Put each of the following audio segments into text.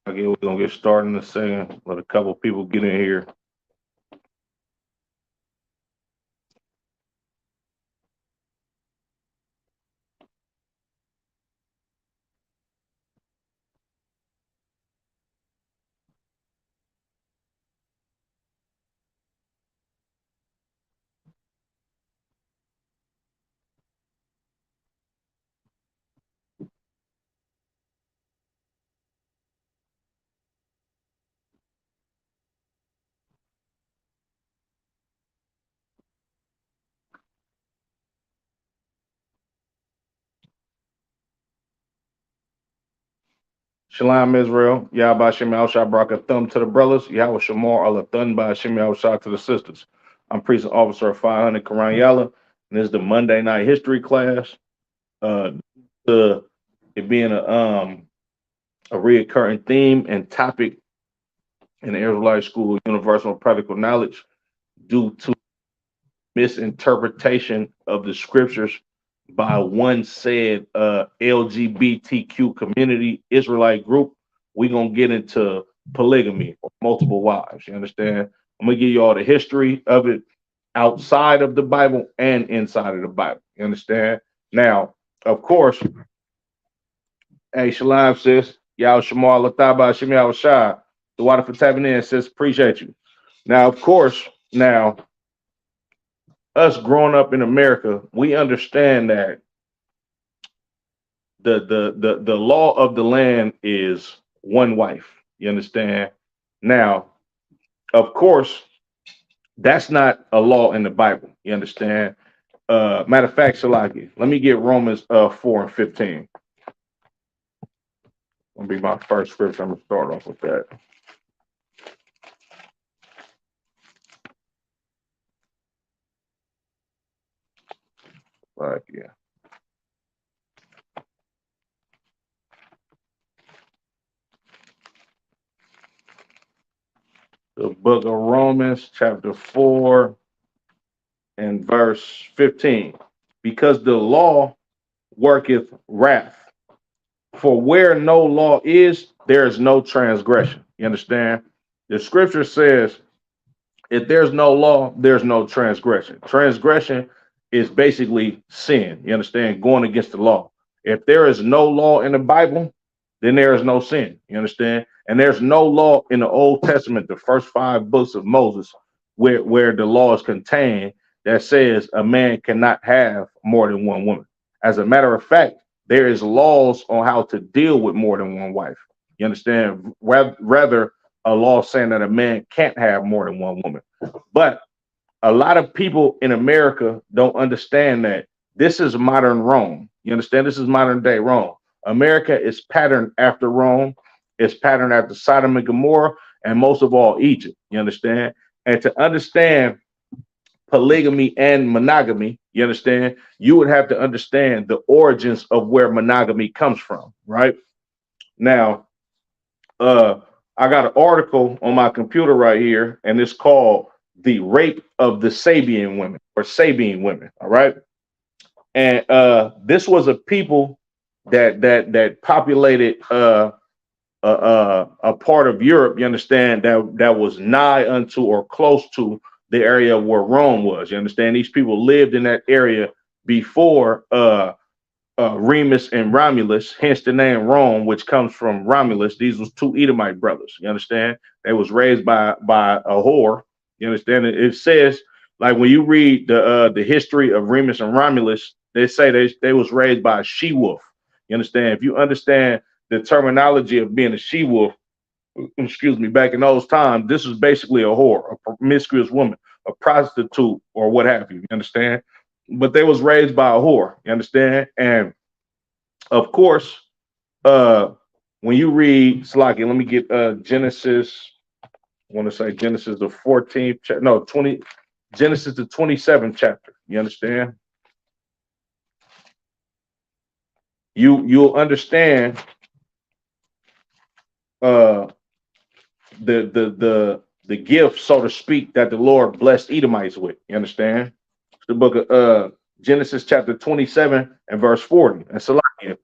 Again, we're gonna get started in a second. Let a couple people get in here. Shalom Israel, Yahba Shem Shah brought a thumb to the brothers, Yahweh Shamar Allah Thun by Shem Shah to the sisters. I'm Precinct Officer 500 Karan Yalla, and this is the Monday night history class. The it being a reoccurring theme and topic in the Israelite School, universal and practical knowledge, due to misinterpretation of the scriptures by one said LGBTQ community Israelite group. We're gonna get into polygamy or multiple wives. You understand? I'm gonna give you all the history of it outside of the Bible and inside of the Bible. You understand? Now, of course, hey, Shalom sis, Yao Shamar Lataba Shem Yao Shah. The water for tapping in, sis. Appreciate you. Now, of course, now us growing up in America, we understand that the law of the land is one wife. You understand? Now, of course, that's not a law in the Bible. You understand? Matter of fact, Shalaki, let me get Romans 4 and 15. Gonna be my first scripture. I'm gonna start off with that. Like, yeah. The book of Romans, chapter 4 and verse 15. Because the law worketh wrath. For where no law is, there is no transgression. You understand? The scripture says, if there's no law, there's no transgression. Transgression is basically sin. You understand? Going against the law. If there is no law in the Bible, then there is no sin. You understand? And there's no law in the Old Testament, the first 5 books of Moses, where the law is contained that says a man cannot have more than one woman. As a matter of fact, there is laws on how to deal with more than one wife. You understand? Rather, a law saying that a man can't have more than one woman. But a lot of people in America don't understand that this is modern Rome. You understand? This is modern day Rome. America is patterned after Rome. It's patterned after Sodom and Gomorrah, and most of all, Egypt. You understand? And to understand polygamy and monogamy, you understand, you would have to understand the origins of where monogamy comes from, right? Now, I got an article on my computer right here, and it's called The Rape of the Sabian Women or Sabine Women, all right? And this was a people that populated a part of Europe, you understand, that was nigh unto or close to the area where Rome was. You understand? These people lived in that area before Remus and Romulus, hence the name Rome, which comes from Romulus. These was 2 Edomite brothers. You understand? They was raised by a whore. You understand? It says, like, when you read the history of Remus and Romulus, they say they was raised by a she wolf. You understand? If you understand the terminology of being a she wolf, excuse me, back in those times, this was basically a whore, a promiscuous woman, a prostitute, or what have you. You understand? But they was raised by a whore. You understand? And of course, when you read Slaki, let me get Genesis. I want to say Genesis the 14th, no, 20, Genesis the 27th chapter. You understand? You'll understand the gift, so to speak, that the Lord blessed Edomites with. You understand? The book of Genesis chapter 27 and verse 40. And Salakia,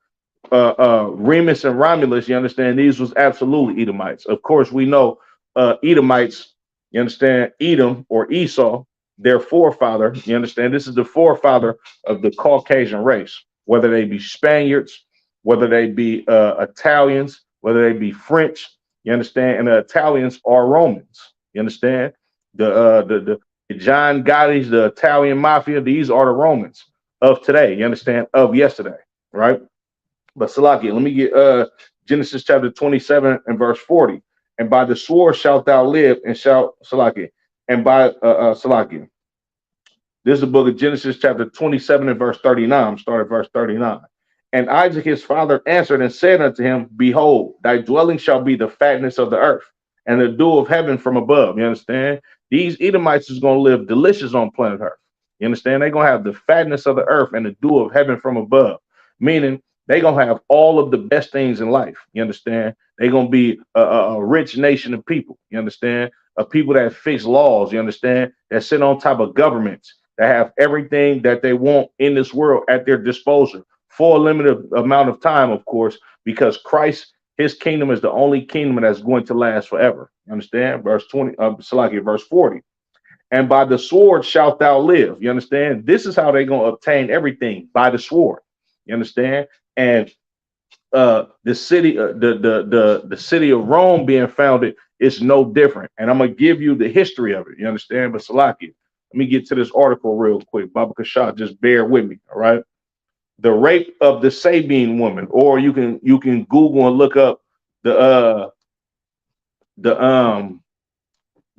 Remus and Romulus, you understand, these was absolutely Edomites. Of course, we know Edomites, you understand, Edom or Esau, their forefather, you understand, this is the forefather of the Caucasian race, whether they be Spaniards, whether they be Italians, whether they be French, you understand, and the Italians are Romans, you understand, the John Gotti's, the Italian mafia, these are the Romans of today, you understand, of yesterday, right? But Salakia, let me get Genesis chapter 27 and verse 40. And by the sword shalt thou live, and shalt Salakia. And by Salakia. This is the book of Genesis chapter 27 and verse 39. I'm starting at verse 39. And Isaac his father answered and said unto him, Behold, thy dwelling shall be the fatness of the earth, and the dew of heaven from above. You understand? These Edomites is going to live delicious on planet Earth. You understand? They're going to have the fatness of the earth and the dew of heaven from above. Meaning they're going to have all of the best things in life. You understand? They're going to be a rich nation of people. You understand? Of people that fix laws. You understand? That sit on top of governments, that have everything that they want in this world at their disposal for a limited amount of time, of course, because Christ, his kingdom is the only kingdom that's going to last forever. You understand? Verse 20, Salakia, verse 40. And by the sword shalt thou live. You understand? This is how they're going to obtain everything, by the sword. You understand? And the city, the city of Rome being founded is no different. And I'm gonna give you the history of it. You understand? But Salakia, let me get to this article real quick. Baba Kashah, just bear with me. All right. The rape of the Sabine woman, or you can Google and look up the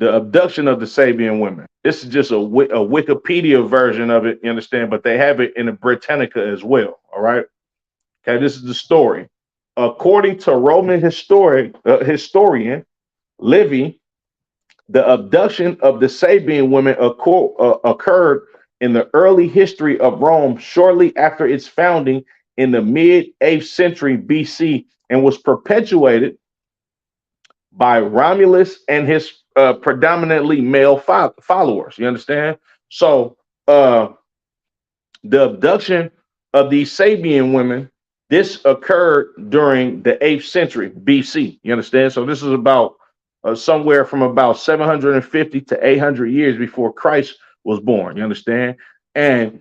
abduction of the Sabian women. This is just a Wikipedia version of it, you understand, but they have it in the Britannica as well. All right. Okay, this is the story. According to Roman historian Livy, the abduction of the Sabian women occurred in the early history of Rome shortly after its founding in the mid-8th century BC, and was perpetuated by Romulus and his predominantly male followers. You understand? So the abduction of these Sabian women, this occurred during the 8th century BC. You understand? So this is about somewhere from about 750 to 800 years before Christ was born. You understand? And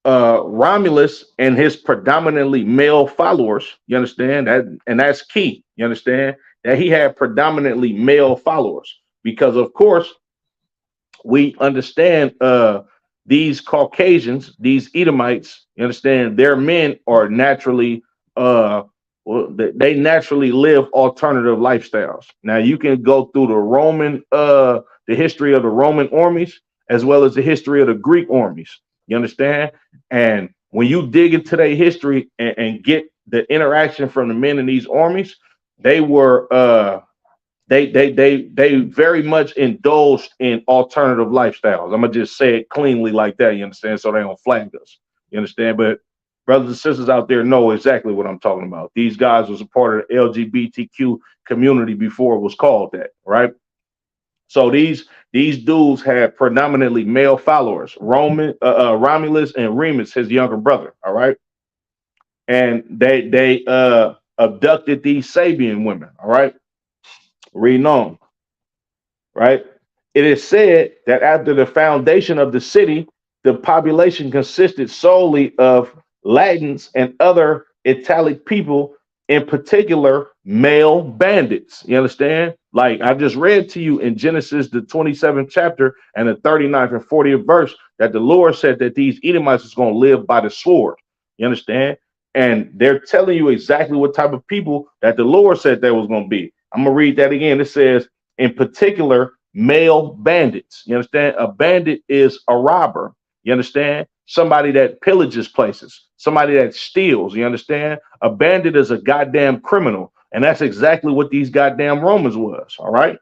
Romulus and his predominantly male followers, you understand that, and that's key. You understand that he had predominantly male followers because, of course, we understand these Caucasians, these Edomites, you understand, their men are naturally they naturally live alternative lifestyles. Now you can go through the Roman the history of the Roman armies as well as the history of the Greek armies. You understand? And when you dig into their history and get the interaction from the men in these armies, they were they very much indulged in alternative lifestyles. I'm gonna just say it cleanly like that, you understand, so they don't flag us. You understand? But brothers and sisters out there know exactly what I'm talking about. These guys was a part of the LGBTQ community before it was called that, right? So these dudes had predominantly male followers. Romulus and Remus, his younger brother, all right? And they abducted these Sabian women, all right? Reading on, right? It is said that after the foundation of the city, the population consisted solely of Latins and other Italic people, in particular male bandits. You understand? Like I just read to you in Genesis, the 27th chapter and the 39th and 40th verse, that the Lord said that these Edomites is going to live by the sword. You understand? And they're telling you exactly what type of people that the Lord said there was going to be. I'm going to read that again. It says, in particular, male bandits. You understand? A bandit is a robber. You understand? Somebody that pillages places, somebody that steals. You understand? A bandit is a goddamn criminal. And that's exactly what these goddamn Romans was. All right.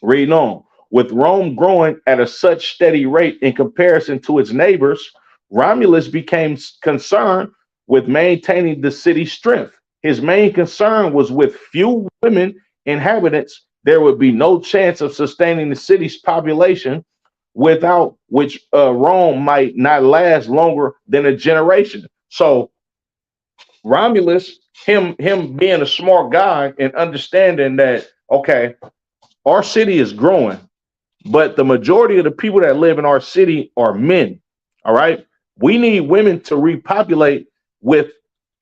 Reading on. With Rome growing at a such steady rate in comparison to its neighbors, Romulus became concerned with maintaining the city's strength. His main concern was with few women inhabitants, there would be no chance of sustaining the city's population, without which Rome might not last longer than a generation. So Romulus, him being a smart guy and understanding that, okay, our city is growing, but the majority of the people that live in our city are men. All right. We need women to repopulate with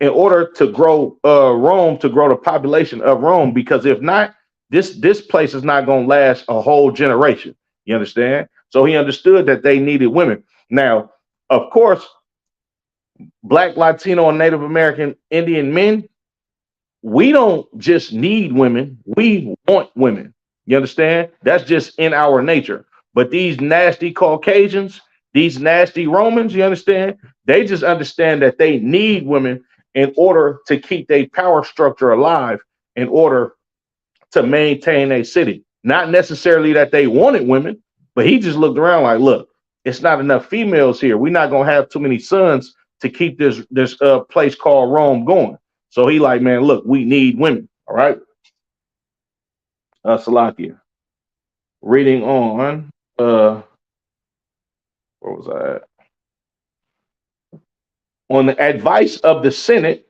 in order to grow Rome, to grow the population of Rome, because if not, this place is not going to last a whole generation. You understand? So he understood that they needed women. Now, of course, Black, Latino, and Native American Indian men, we don't just need women, we want women. You understand? That's just in our nature. But these nasty Caucasians, these nasty Romans, you understand? They just understand that they need women in order to keep their power structure alive, in order to maintain a city. Not necessarily that they wanted women, but he just looked around like, look, it's not enough females here. We're not gonna have too many sons to keep this place called Rome going. So he like, man, look, we need women. All right. Salakia. Reading on. Where was I at? On the advice of the Senate,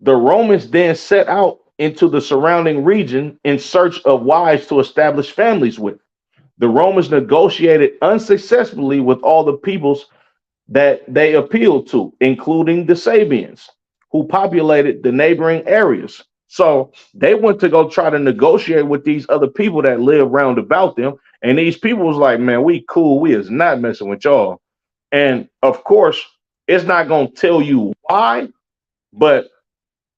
the Romans then set out into the surrounding region in search of wives to establish families with. The Romans negotiated unsuccessfully with all the peoples that they appealed to, including the Sabians, who populated the neighboring areas. So they went to go try to negotiate with these other people that live round about them. And these people was like, man, we cool. We is not messing with y'all. And of course, it's not going to tell you why, but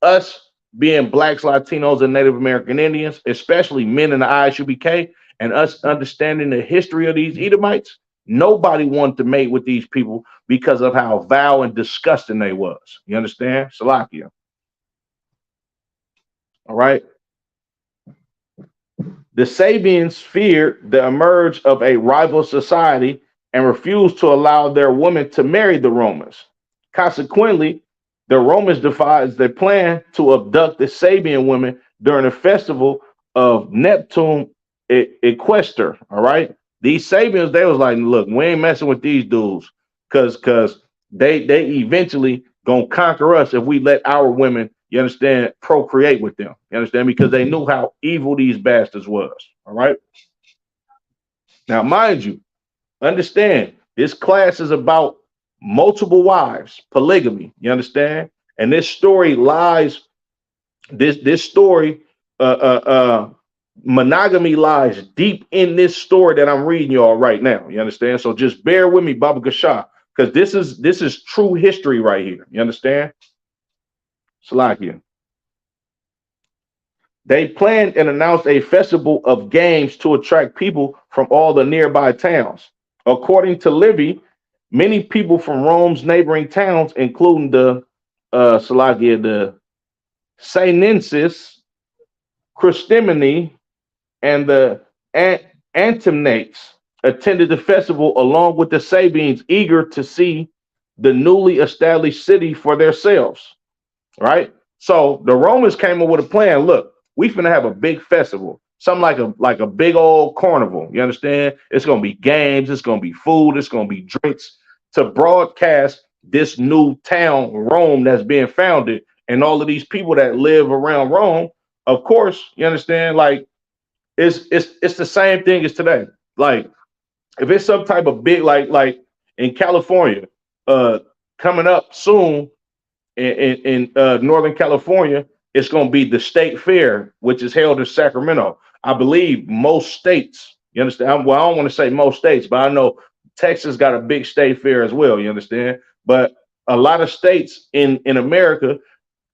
us being Blacks, Latinos, and Native American Indians, especially men in the ISUBK, and us understanding the history of these Edomites, nobody wanted to mate with these people because of how vile and disgusting they was. You understand? Salakia. All right. The Sabians feared the emerge of a rival society and refused to allow their women to marry the Romans. Consequently, the Romans devised a plan to abduct the Sabian women during a festival of Neptune Equester. All right. These Sabians, they was like, look, we ain't messing with these dudes because they eventually gonna conquer us if we let our women, you understand, procreate with them. You understand? Because they knew how evil these bastards was. All right. Now, mind you, understand this class is about multiple wives, polygamy. You understand? And this story lies, this story, monogamy lies deep in this story that I'm reading y'all right now. You understand? So just bear with me, Baba Gasha, because this is true history right here. You understand? Salakia. They planned and announced a festival of games to attract people from all the nearby towns. According to Livy, many people from Rome's neighboring towns, including the Salakia, the Sainensis, Christemini, and the Antimnates, attended the festival along with the Sabines, eager to see the newly established city for themselves. Right? So the Romans came up with a plan. Look, we finna have a big festival, something like a big old carnival. You understand? It's gonna be games, it's gonna be food, it's gonna be drinks to broadcast this new town, Rome, that's being founded, and all of these people that live around Rome. Of course, you understand, like it's the same thing as today. Like if it's some type of big, like in California, coming up soon in Northern California, it's going to be the state fair, which is held in Sacramento. I believe most states, you understand? Well, I don't want to say most states, but I know Texas got a big state fair as well, you understand? But a lot of states in America,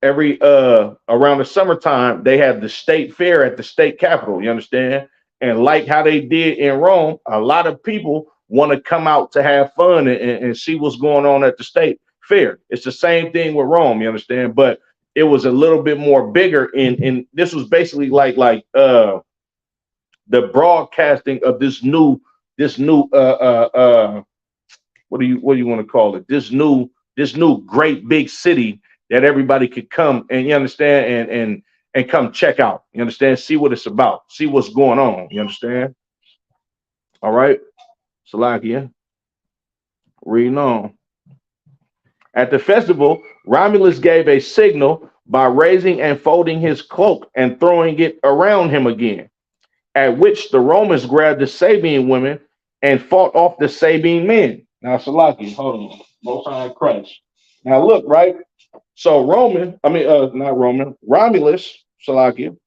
every around the summertime, they have the state fair at the state capitol, you understand? And like how they did in Rome, a lot of people want to come out to have fun and see what's going on at the state fair. It's the same thing with Rome, you understand? But it was a little bit more bigger in this was basically like the broadcasting of this new what do you want to call it? This new great big city that everybody could come and, you understand, and come check out. You understand? See what it's about. See what's going on. You understand? All right. Salakia. Reading on. At the festival, Romulus gave a signal by raising and folding his cloak and throwing it around him again, at which the Romans grabbed the Sabine women and fought off the Sabine men. Now, Salaki, hold on. Most High Christ. Now, look, right? So, not Roman, Romulus, Salaki,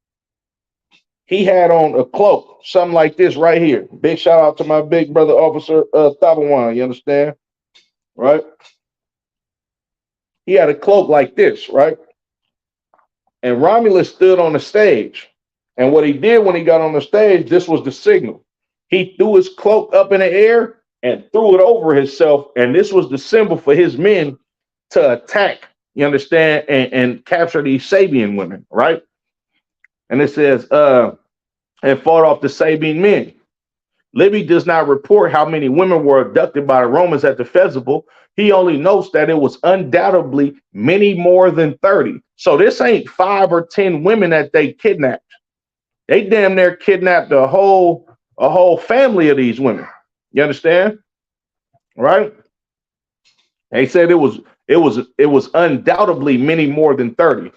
he had on a cloak, something like this right here. Big shout out to my big brother, Officer Tabawan, you understand? Right? He had a cloak like this, right? And Romulus stood on the stage. And what he did when he got on the stage, this was the signal. He threw his cloak up in the air and threw it over himself. And this was the symbol for his men to attack, you understand, and capture these Sabian women, right? And it says, and fought off the Sabine men. Livy does not report how many women were abducted by the Romans at the festival. He only notes that it was undoubtedly many more than 30. So this ain't 5 or 10 women that they kidnapped. They damn near kidnapped a whole family of these women. You understand? Right? They said it was undoubtedly many more than 30.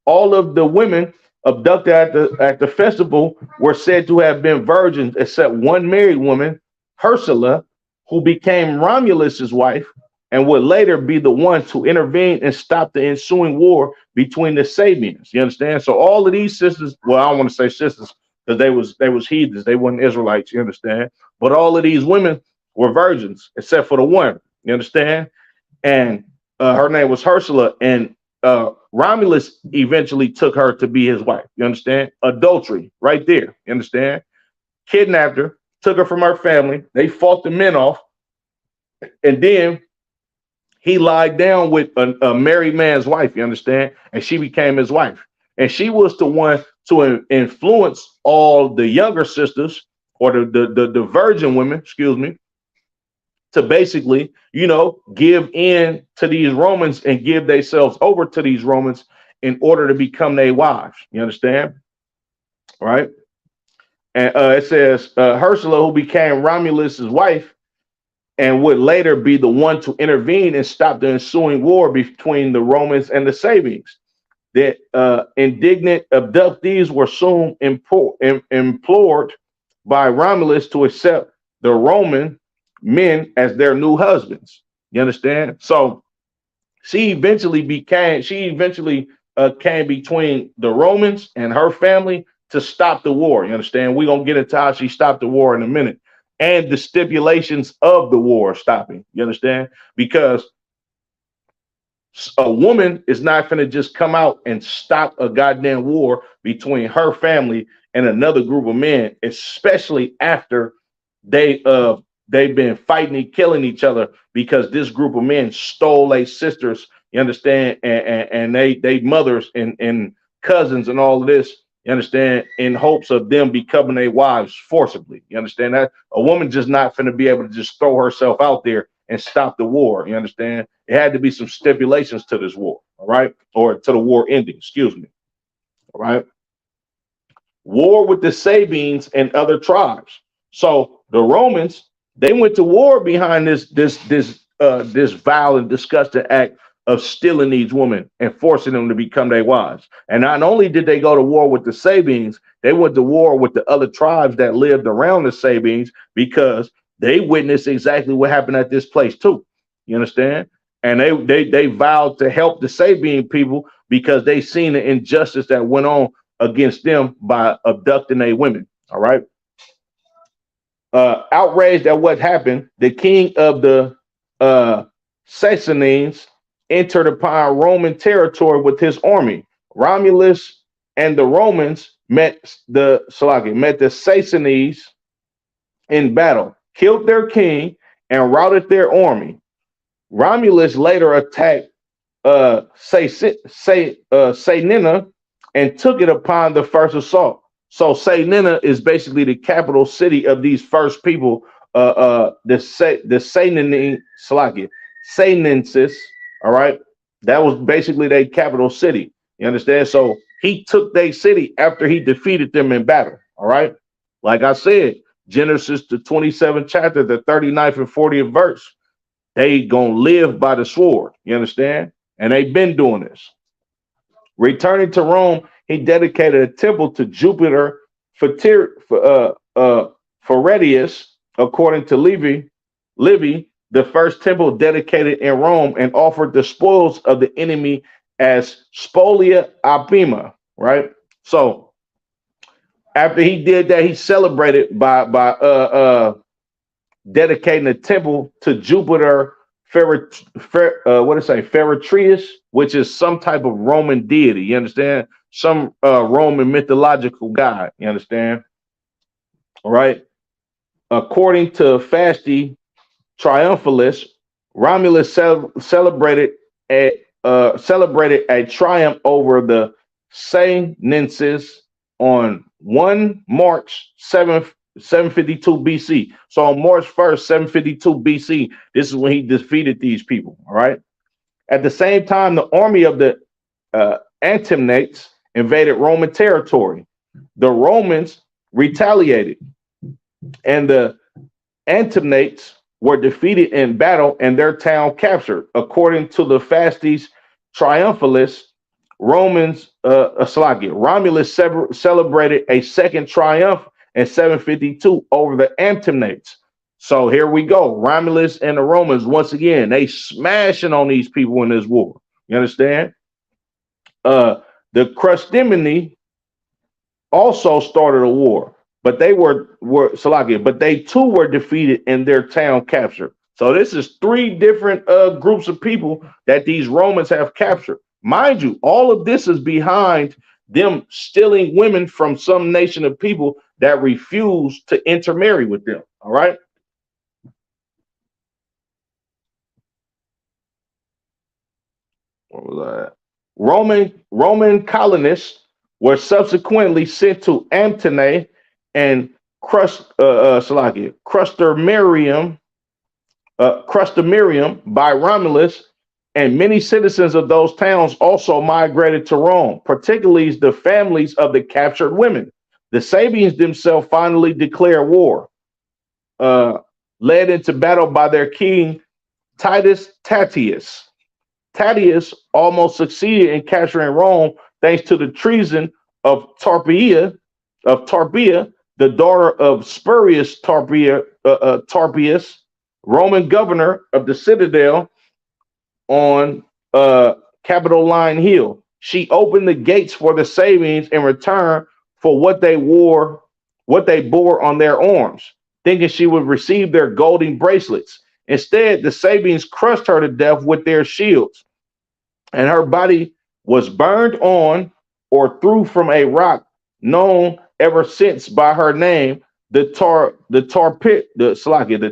All of the women abducted at the festival were said to have been virgins, except one married woman, Ursula, who became Romulus's wife and would later be the one to intervene and stop the ensuing war between the Sabians. You understand? So all of these sisters, well, I don't want to say sisters because they was heathens, they weren't Israelites. You understand? But all of these women were virgins, except for the one. You understand? And her name was Ursula, and Romulus eventually took her to be his wife. You understand? Adultery right there. You understand? Kidnapped her, took her from her family. They fought the men off. And then he lied down with a married man's wife. You understand? And she became his wife. And she was the one to influence all the younger sisters or the virgin women, excuse me, to basically, give in to these Romans and give themselves over to these Romans in order to become their wives. You understand? Right? And it says Ursula, who became Romulus's wife and would later be the one to intervene and stop the ensuing war between the Romans and the Sabines. The indignant abductees were soon implored by Romulus to accept the Roman men as their new husbands. You understand? So she eventually came between the Romans and her family to stop the war. You understand? We're gonna get into how she stopped the war in a minute, and the stipulations of the war stopping. You understand? Because a woman is not going to just come out and stop a goddamn war between her family and another group of men, especially after they've been fighting and killing each other because this group of men stole their sisters, you understand, and they mothers and cousins and all of this, you understand, in hopes of them becoming their wives forcibly. You understand that? A woman just not going to be able to just throw herself out there and stop the war. You understand? It had to be some stipulations to this war, all right? Or to the war ending, excuse me. All right. War with the Sabines and other tribes. So the Romans, they went to war behind this vile and disgusting act of stealing these women and forcing them to become their wives. And not only did they go to war with the Sabines, they went to war with the other tribes that lived around the Sabines because they witnessed exactly what happened at this place too. You understand? And they vowed to help the Sabine people because they seen the injustice that went on against them by abducting their women. All right. Outraged at what happened, the king of the Sassanines entered upon Roman territory with his army. Romulus and the Romans met the Sassanines in battle, killed their king, and routed their army. Romulus later attacked Saynina and took it upon the first assault. So Saynina is basically the capital city of these first people, the Saynensis, all right? That was basically their capital city, you understand? So he took their city after he defeated them in battle, all right? Like I said, Genesis, the 27th chapter, the 39th and 40th verse. they gonna live by the sword. You understand? And they've been doing this. Returning to Rome, he dedicated a temple to Jupiter Ferretius, according to Livy, the first temple dedicated in Rome, and offered the spoils of the enemy as spolia opima. Right. So after he did that, he celebrated by dedicating a temple to Jupiter Ferretrius, which is some type of Roman deity. You understand? Some Roman mythological god. You understand? All right. According to Fasti Triumphalis, Romulus celebrated a triumph over the Senenses on 1 March 752 BC. So on March 1st, 752 BC, this is when he defeated these people. All right. At the same time, the army of the Antemnates invaded Roman territory. The Romans retaliated, and the Antemnates were defeated in battle and their town captured. According to the Fastes Triumphalis, Romulus celebrated a second triumph in 752 over the Antemnates. So here we go. Romulus and the Romans, once again, they smashing on these people in this war. You understand? The Crustimini also started a war, but they but they too were defeated and their town captured. So this is 3 different groups of people that these Romans have captured. Mind you, all of this is behind them stealing women from some nation of people that refuse to intermarry with them. All right. What was that? Roman colonists were subsequently sent to Antony and Crustumerium by Romulus, and many citizens of those towns also migrated to Rome, particularly the families of the captured women. The Sabians themselves finally declared war, led into battle by their king Titus Tatius. Tatius almost succeeded in capturing Rome thanks to the treason of Tarpeia, the daughter of Spurius Tarpeus, Roman governor of the citadel on Capitoline Hill. She opened the gates for the Sabians in return for what they bore on their arms, thinking she would receive their golden bracelets. Instead, the Sabians crushed her to death with their shields, and her body was burned on or threw from a rock known ever since by her name, the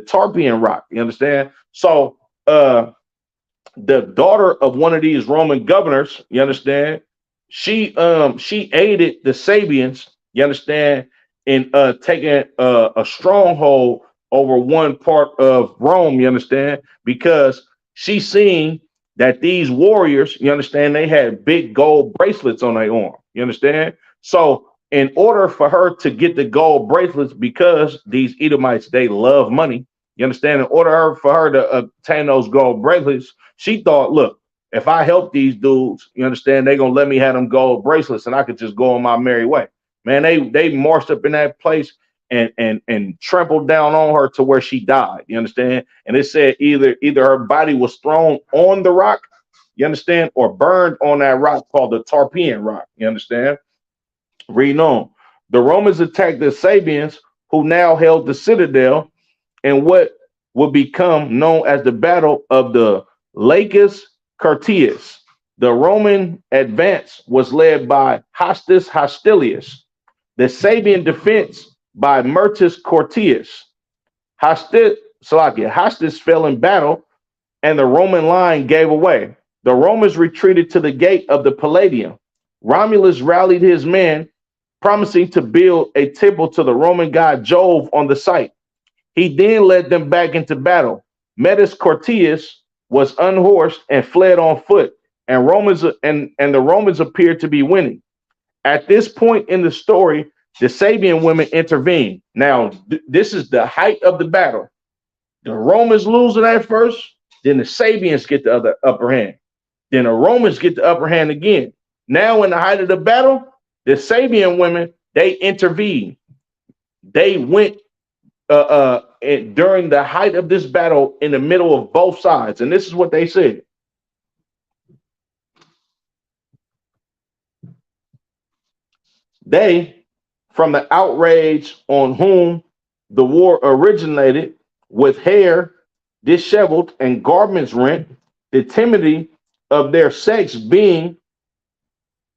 Tarpeian rock. You understand? So the daughter of one of these Roman governors, you understand, she aided the Sabians, you understand, in taking a stronghold over one part of Rome, you understand, because she seen that these warriors, you understand, they had big gold bracelets on their arm, you understand? So in order for her to get the gold bracelets, because these Edomites, they love money, you understand, in order for her to obtain those gold bracelets, she thought, look, if I help these dudes, you understand, they're going to let me have them gold bracelets and I could just go on my merry way. Man, they marched up in that place and trampled down on her to where she died. You understand? And it said either her body was thrown on the rock, you understand, or burned on that rock called the Tarpeian rock. You understand? Reading on. The Romans attacked the Sabians, who now held the citadel, in what would become known as the Battle of the Lacus Curtius. The Roman advance was led by Hostus Hostilius. The Sabian defense by Murtus Cortius. Hostus fell in battle, and the Roman line gave away. The Romans retreated to the gate of the Palladium. Romulus rallied his men, promising to build a temple to the Roman god Jove on the site. He then led them back into battle. Mettus Cortius was unhorsed and fled on foot, and the Romans appeared to be winning. At this point in the story, the Sabian women intervened. Now, this is the height of the battle. The Romans losing at first, Then the Sabians get the other upper hand. Then the Romans get the upper hand again. Now, in the height of the battle, the Sabian women, they intervened. They went during the height of this battle in the middle of both sides. And this is what they said. They, from the outrage on whom the war originated, with hair disheveled and garments rent, the timidity of their sex being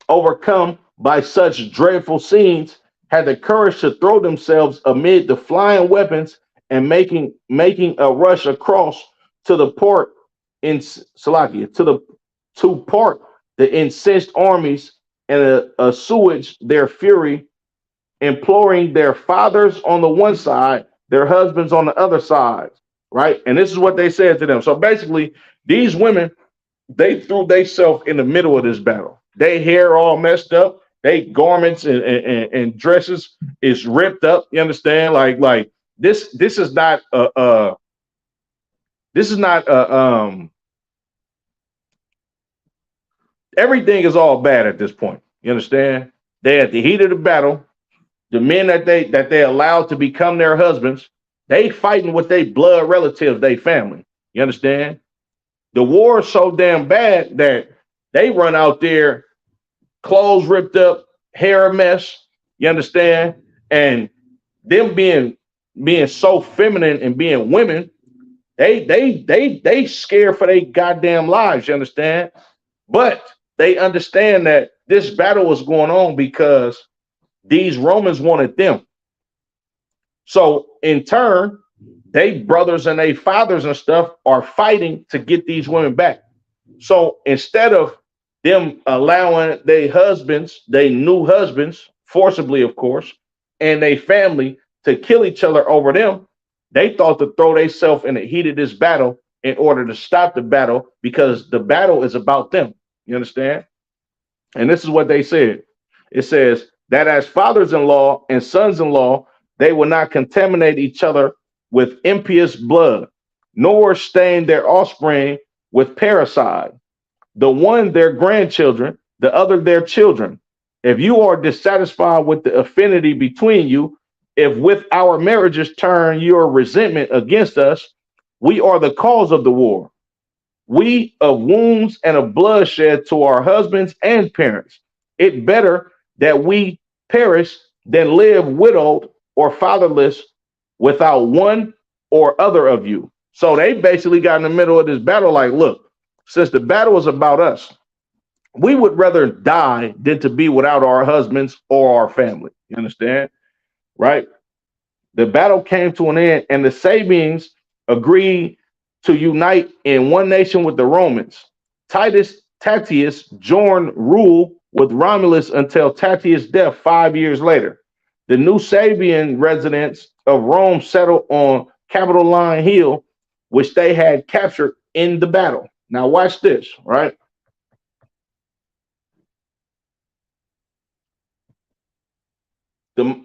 overcome by such dreadful scenes, had the courage to throw themselves amid the flying weapons and making a rush across to the port in Salakia to part the incensed armies and assuage their fury, imploring their fathers on the one side, their husbands on the other side, right? And this is what they said to them. So basically, these women, they threw themselves in the middle of this battle. They hair all messed up. They garments and dresses is ripped up. You understand? Like this is not everything is all bad at this point. You understand? They at the heat of the battle. The men that they allowed to become their husbands, they fighting with their blood relatives, their family. You understand? The war is so damn bad that they run out there, clothes ripped up, hair a mess. You understand? And them being so feminine and being women, they scared for their goddamn lives. You understand? But they understand that this battle was going on because these Romans wanted them. So in turn, they brothers and they fathers and stuff are fighting to get these women back. So instead of them allowing their husbands, they new husbands, forcibly, of course, and their family to kill each other over them, they thought to throw themselves in the heat of this battle in order to stop the battle, because the battle is about them. You understand? And this is what they said. It says that as fathers-in-law and sons-in-law, they will not contaminate each other with impious blood, nor stain their offspring with parricide. The one their grandchildren, the other their children. If you are dissatisfied with the affinity between you, if with our marriages turn your resentment against us, we are the cause of the war. We of wounds and of bloodshed to our husbands and parents. It better that we perish than live widowed or fatherless without one or other of you. So they basically got in the middle of this battle like, look, since the battle is about us, we would rather die than to be without our husbands or our family. You understand? Right? The battle came to an end, and the Sabines agreed to unite in one nation with the Romans. Tatius joined rule with Romulus until Tatius' death 5 years later. The new Sabian residents of Rome settled on Capitoline Hill, which they had captured in the battle. Now watch this, right? The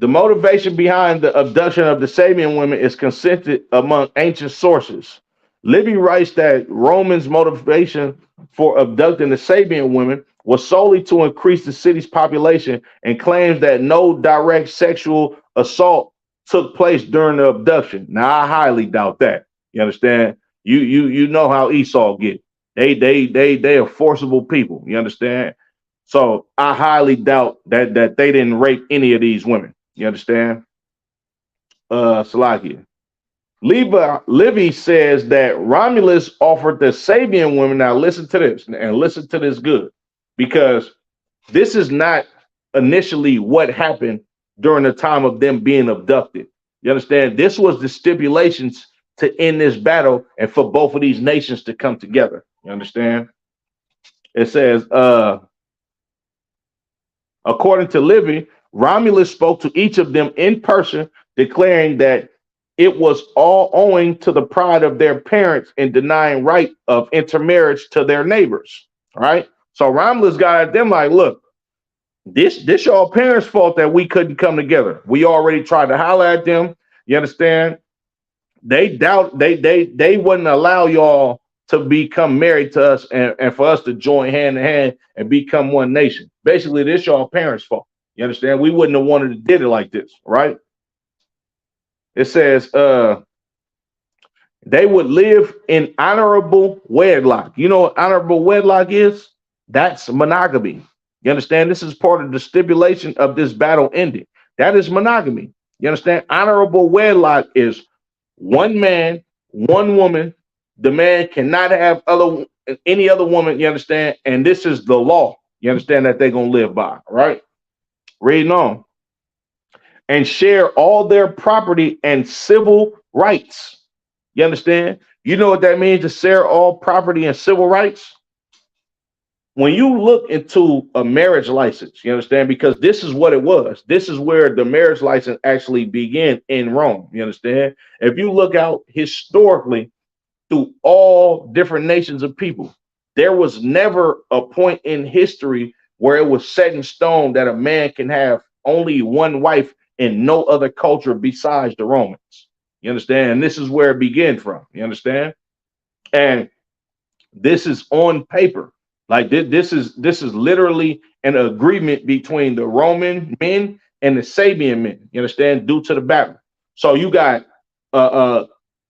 motivation behind the abduction of the Sabian women is consented among ancient sources. Livy writes that Romans' motivation for abducting the Sabian women was solely to increase the city's population, and claims that no direct sexual assault took place during the abduction. Now, I highly doubt that. You understand? You know how Esau get. They are forcible people. You understand? So I highly doubt that they didn't rape any of these women. You understand? Salakia. Livy says that Romulus offered the Sabian women. Now listen to this, and listen to this good, because this is not initially what happened during the time of them being abducted. You understand? This was the stipulations to end this battle and for both of these nations to come together. You understand? It says, according to Livy, Romulus spoke to each of them in person, declaring that it was all owing to the pride of their parents in denying right of intermarriage to their neighbors. Right? So Romulus got at them like, look, this your parents' fault that we couldn't come together. We already tried to holler at them. You understand? they wouldn't allow y'all to become married to us and for us to join hand in hand and become one nation. Basically, this y'all parents' fault. You understand? We wouldn't have wanted to did it like this, right? It says, they would live in honorable wedlock. You know what honorable wedlock is? That's monogamy. You understand? This is part of the stipulation of this battle ending. That is monogamy. You understand? Honorable wedlock is one man, one woman. The man cannot have any other woman. You understand? And this is the law. You understand that they're gonna live by, right? Reading on. And share all their property and civil rights. You understand? You know what that means to share all property and civil rights? When you look into a marriage license, you understand? Because this is what it was. This is where the marriage license actually began in Rome. You understand? If you look out historically through all different nations of people, there was never a point in history where it was set in stone that a man can have only one wife in no other culture besides the Romans. You understand? And this is where it began from. You understand? And this is on paper. Like this is literally an agreement between the Roman men and the Sabian men. You understand? Due to the battle. So you got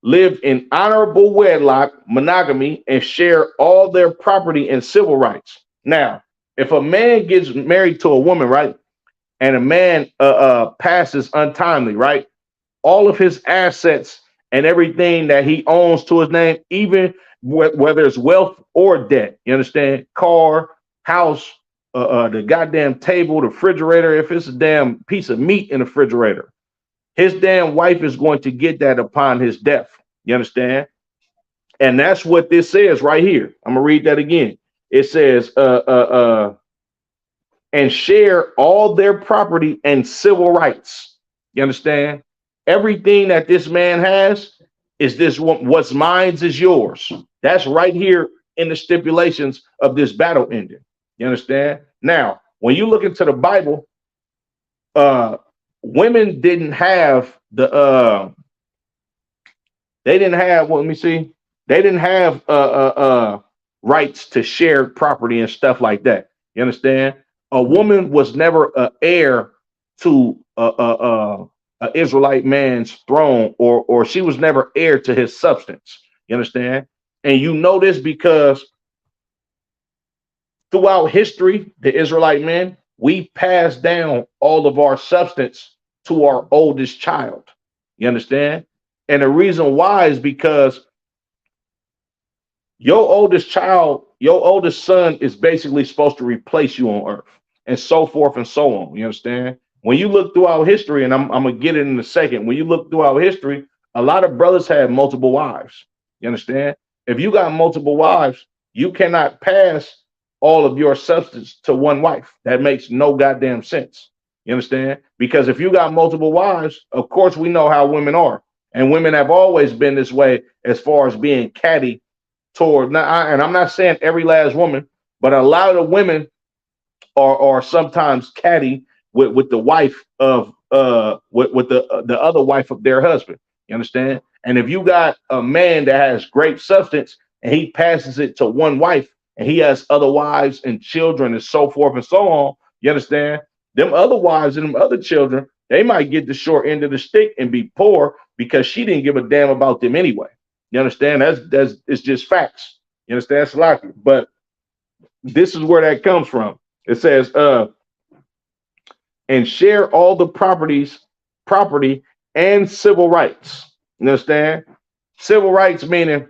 live in honorable wedlock, monogamy, and share all their property and civil rights. Now, if a man gets married to a woman, right, and a man passes untimely, right, all of his assets and everything that he owns to his name, even whether it's wealth or debt, you understand? Car, house, the goddamn table, the refrigerator, if it's a damn piece of meat in the refrigerator, his damn wife is going to get that upon his death. You understand? And that's what this says right here. I'm gonna read that again. It says, and share all their property and civil rights. You understand? Everything that this man has is this what's mine is yours. That's right here in the stipulations of this battle ending. You understand? Now, when you look into the Bible, women didn't have they didn't have, well, let me see, they didn't have rights to share property and stuff like that. You understand? A woman was never an heir to an Israelite man's throne, or she was never heir to his substance. You understand? And you know this because throughout history, the Israelite men, we passed down all of our substance to our oldest child. You understand? And the reason why is because your oldest child, your oldest son is basically supposed to replace you on earth, and so forth and so on. You understand? When you look throughout history, and I'm going to get it in a second, when you look throughout history, a lot of brothers had multiple wives. You understand? If you got multiple wives, you cannot pass all of your substance to one wife. That makes no goddamn sense. You understand? Because if you got multiple wives, of course, we know how women are. And women have always been this way as far as being catty toward, and I'm not saying every last woman, but a lot of the women are sometimes catty with the wife of with the other wife of their husband. You understand? And if you got a man that has great substance and he passes it to one wife and he has other wives and children and so forth and so on, you understand? Them other wives and them other children, they might get the short end of the stick and be poor because she didn't give a damn about them anyway. You understand? That's it's just facts. You understand? It's lucky. But this is where that comes from. It says, and share all the property and civil rights. You understand? Civil rights meaning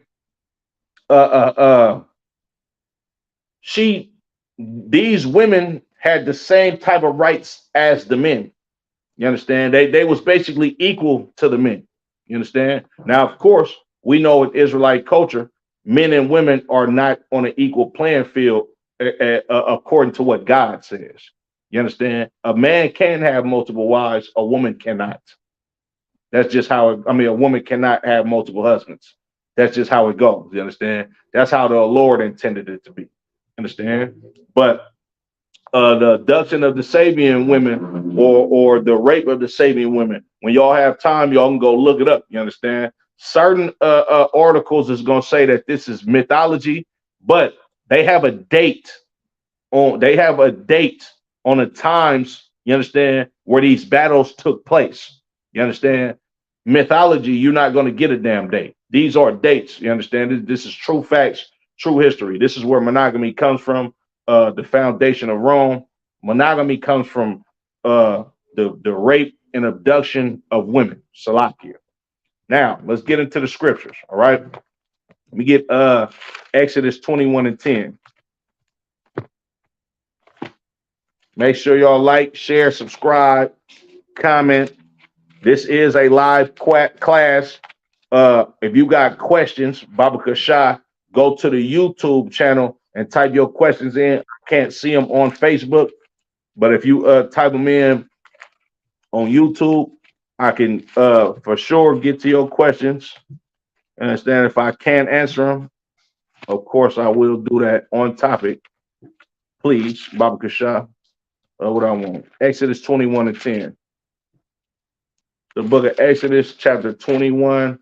these women had the same type of rights as the men. You understand? They was basically equal to the men. You understand? Now, of course, we know in Israelite culture, men and women are not on an equal playing field according to what God says. You understand? A man can have multiple wives, a woman cannot. That's just how a woman cannot have multiple husbands. That's just how it goes. You understand? That's how the Lord intended it to be. Understand? But the abduction of the Sabian women or the rape of the Sabian women, when y'all have time, y'all can go look it up. You understand? Certain articles is going to say that this is mythology, but they have a date on the times, you understand, where these battles took place. You understand? Mythology, you're not going to get a damn date. These are dates. You understand? This is true facts, true history. This is where monogamy comes from, the foundation of Rome. Monogamy comes from the rape and abduction of women, Salakia. Now, let's get into the scriptures, all right? Let me get Exodus 21 and 10. Make sure y'all like, share, subscribe, comment. This is a live class. If you got questions, Baba Kasha, go to the YouTube channel and type your questions in. I can't see them on Facebook, but if you type them in on YouTube, I can for sure get to your questions. Understand? If I can't answer them, of course I will do that on topic. Please, Baba Kasha. What I want. Exodus 21 and 10. The book of Exodus, chapter 21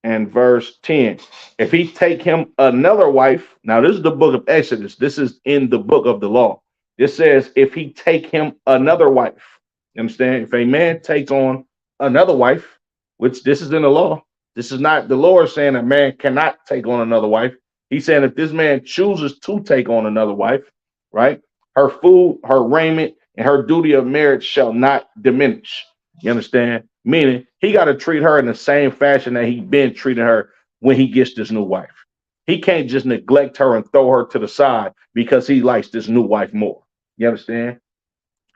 and verse 10. If he take him another wife, now this is the book of Exodus. This is in the book of the law. It says, if he take him another wife, you understand? If a man takes on another wife, which this is in the law, this is not the Lord saying a man cannot take on another wife. He's saying if this man chooses to take on another wife, right? Her food, her raiment, and her duty of marriage shall not diminish. You understand? Meaning he got to treat her in the same fashion that he been treating her when he gets this new wife. He can't just neglect her and throw her to the side because he likes this new wife more. You understand?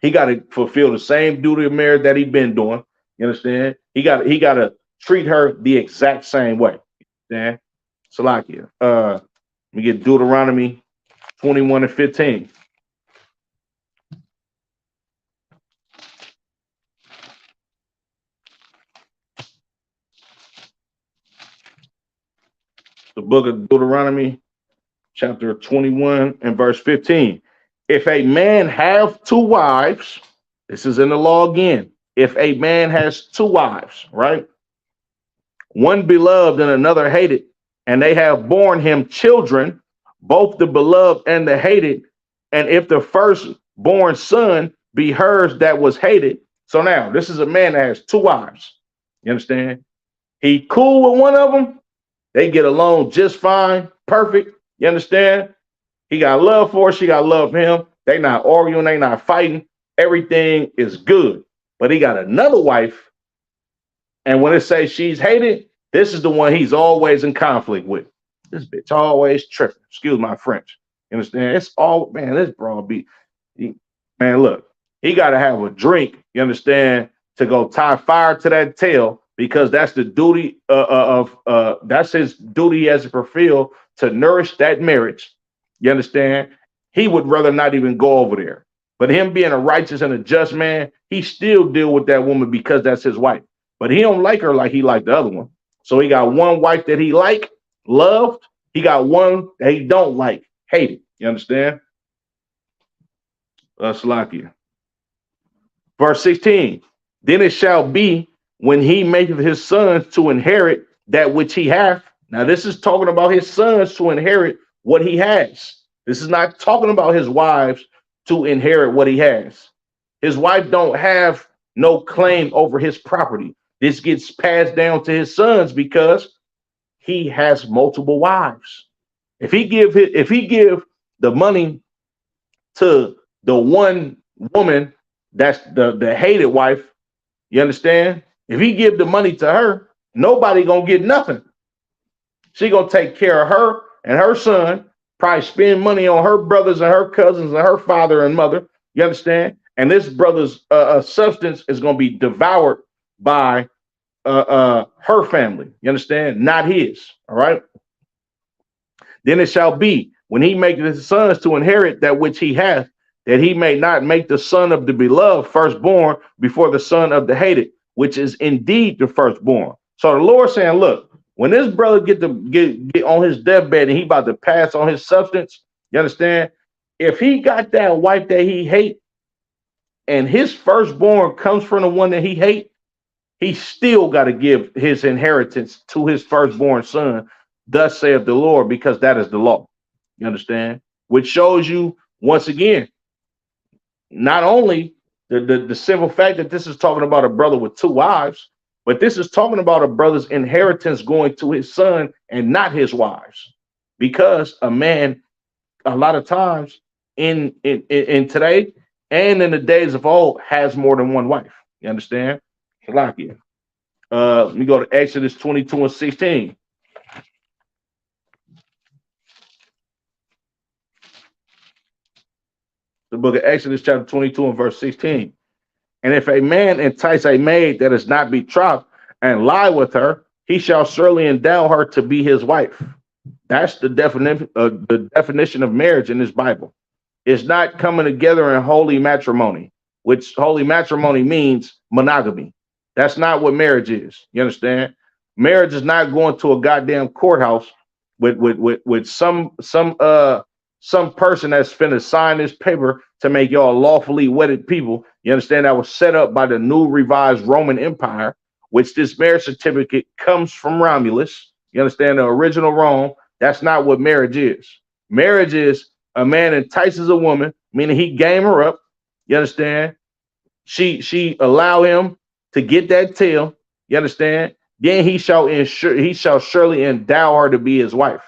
He got to fulfill the same duty of marriage that he been doing. You understand? He got to treat her the exact same way. Understand? Salakia. Let me get Deuteronomy 21 and 15. The book of Deuteronomy, chapter 21 and verse 15. If a man have two wives, this is in the law again. If a man has two wives, right? One beloved and another hated, and they have borne him children, both the beloved and the hated, and if the firstborn son be hers that was hated. So now this is a man that has two wives. You understand? He cool with one of them. They get along just fine, perfect. You understand? He got love for her. She got love for him. They not arguing. They not fighting. Everything is good. But he got another wife. And when it says she's hated, this is the one he's always in conflict with. This bitch always tripping. Excuse my French. You understand? It's all, man, this bro be, man, look, he got to have a drink, you understand, to go tie fire to that tail, because that's the duty that's his duty he has to fulfill to nourish that marriage. You understand? He would rather not even go over there. But him being a righteous and a just man, he still deal with that woman because that's his wife. But he don't like her like he liked the other one. So he got one wife that he like, loved. He got one that he don't like, hated. You understand? Salakia. Verse 16. Then it shall be when he maketh his sons to inherit that which he hath. Now, this is talking about his sons to inherit what he has. This is not talking about his wives to inherit what he has. His wife don't have no claim over his property. This gets passed down to his sons because he has multiple wives. If he give the money to the one woman that's the hated wife, you understand? If he give the money to her, nobody gonna get nothing. She gonna take care of her and her son, probably spend money on her brothers and her cousins and her father and mother. You understand? And this brother's substance is gonna be devoured by her family. You understand? Not his. All right. Then it shall be when he maketh his sons to inherit that which he hath, that he may not make the son of the beloved firstborn before the son of the hated, which is indeed the firstborn. So the Lord saying, look, when this brother get on his deathbed and he about to pass on his substance, you understand? If he got that wife that he hate and his firstborn comes from the one that he hate, he still got to give his inheritance to his firstborn son. Thus saith the Lord, because that is the law. You understand? Which shows you once again, not only the simple fact that this is talking about a brother with two wives, but this is talking about a brother's inheritance going to his son and not his wives. Because a man, a lot of times in today and in the days of old, has more than one wife. You understand? Salakia. Let me go to Exodus 22 and 16. The book of Exodus, chapter 22 and verse 16. And if a man entice a maid that is not betrothed and lie with her, he shall surely endow her to be his wife. That's the definition of marriage in this Bible. It's not coming together in holy matrimony, which holy matrimony means monogamy. That's not what marriage is. You understand? Marriage is not going to a goddamn courthouse with some person that's finna sign this paper to make y'all lawfully wedded people. You understand? That was set up by the new revised Roman Empire, which this marriage certificate comes from Romulus. You understand? The original Rome. That's not what marriage is. Marriage is a man entices a woman, meaning he game her up. You understand? She allow him to get that tail. You understand? Then he shall surely endow her to be his wife.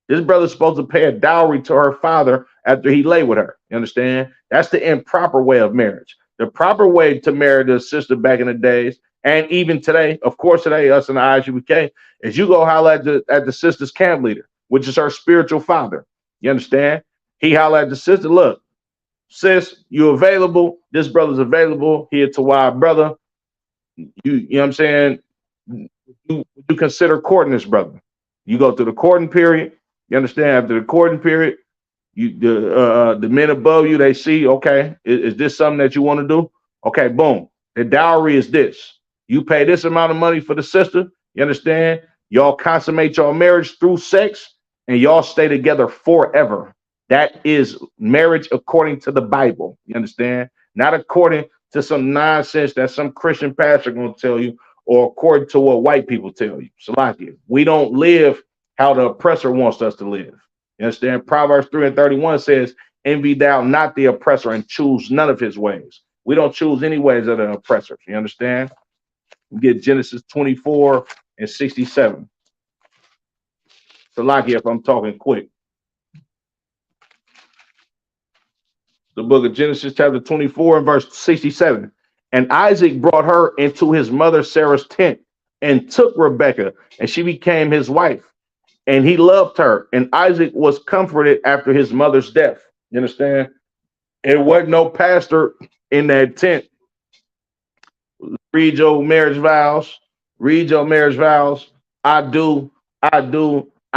This brother's supposed to pay a dowry to her father after he lay with her. You understand? That's the improper way of marriage. The proper way to marry the sister back in the days, and even today, of course, today, us in the ISUPK, is you go holler at the sister's camp leader, which is her spiritual father. You understand? He holler at the sister, look, sis, you available? This brother's available here to wild brother. You know what I'm saying? You consider courting this brother. You go through the courting period. You understand? After the courting period, the men above you, they see, okay, is this something that you want to do? Okay, boom. The dowry is this. You pay this amount of money for the sister. You understand? Y'all consummate your marriage through sex, and y'all stay together forever. That is marriage according to the Bible. You understand? Not according to some nonsense that some Christian pastor going to tell you, or according to what white people tell you. Salakia. We don't live how the oppressor wants us to live. You understand? Proverbs 3 and 31 says, envy thou not the oppressor and choose none of his ways. We don't choose any ways of the oppressor. You understand? We get Genesis 24 and 67. Salakia, if I'm talking quick. The book of Genesis, chapter 24 and verse 67. And Isaac brought her into his mother Sarah's tent and took Rebekah, and she became his wife. And he loved her, and Isaac was comforted after his mother's death. You understand? It wasn't no pastor in that tent. Read your marriage vows. Read your marriage vows. I do. I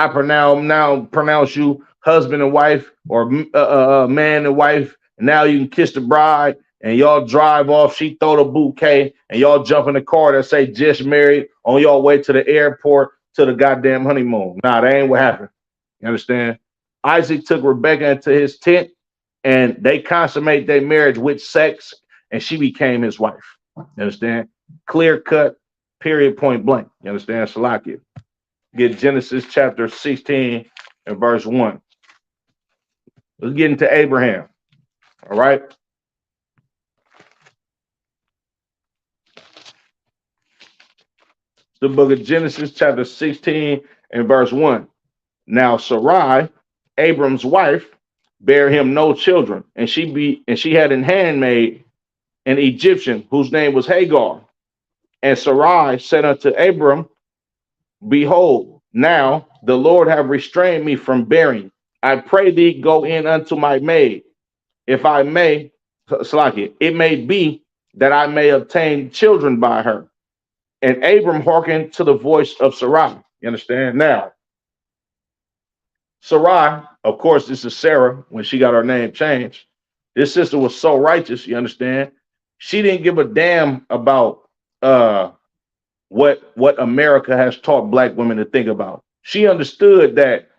pronounce you husband and wife, or man and wife. And now you can kiss the bride, and y'all drive off. She throw the bouquet, and y'all jump in the car that say just married on your way to the airport to the goddamn honeymoon. Nah, that ain't what happened. You understand? Isaac took Rebekah into his tent, and they consummate their marriage with sex, and she became his wife. You understand? Clear cut, period, point blank. You understand? Salakia. Get Genesis chapter 16 and verse 1. Let's get into Abraham. All right. The book of Genesis chapter 16 and verse 1. Now Sarai, Abram's wife, bare him no children, and she had an handmaid, an Egyptian, whose name was Hagar. And Sarai said unto Abram, behold, now the Lord have restrained me from bearing. I pray thee, go in unto my maid, if I may, Slakia, it may be that I may obtain children by her. And Abram hearkened to the voice of Sarai. You understand? Now, Sarai, of course, this is Sarah when she got her name changed. This sister was so righteous, you understand? She didn't give a damn about what America has taught black women to think about. She understood that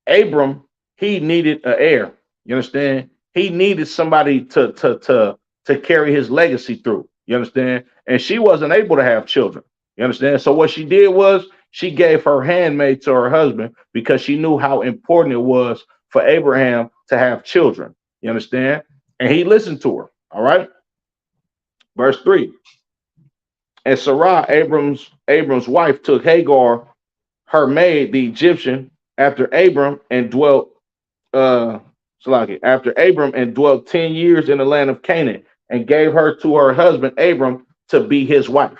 Abram, he needed an heir. You understand? He needed somebody to carry his legacy through. You understand? And she wasn't able to have children. You understand? So what she did was she gave her handmaid to her husband because she knew how important it was for Abraham to have children. You understand? And he listened to her. All right. Verse 3. And Sarai, Abram's wife, took Hagar, her maid, the Egyptian, after Abram and dwelt after Abram and dwelt 10 years in the land of Canaan and gave her to her husband Abram to be his wife.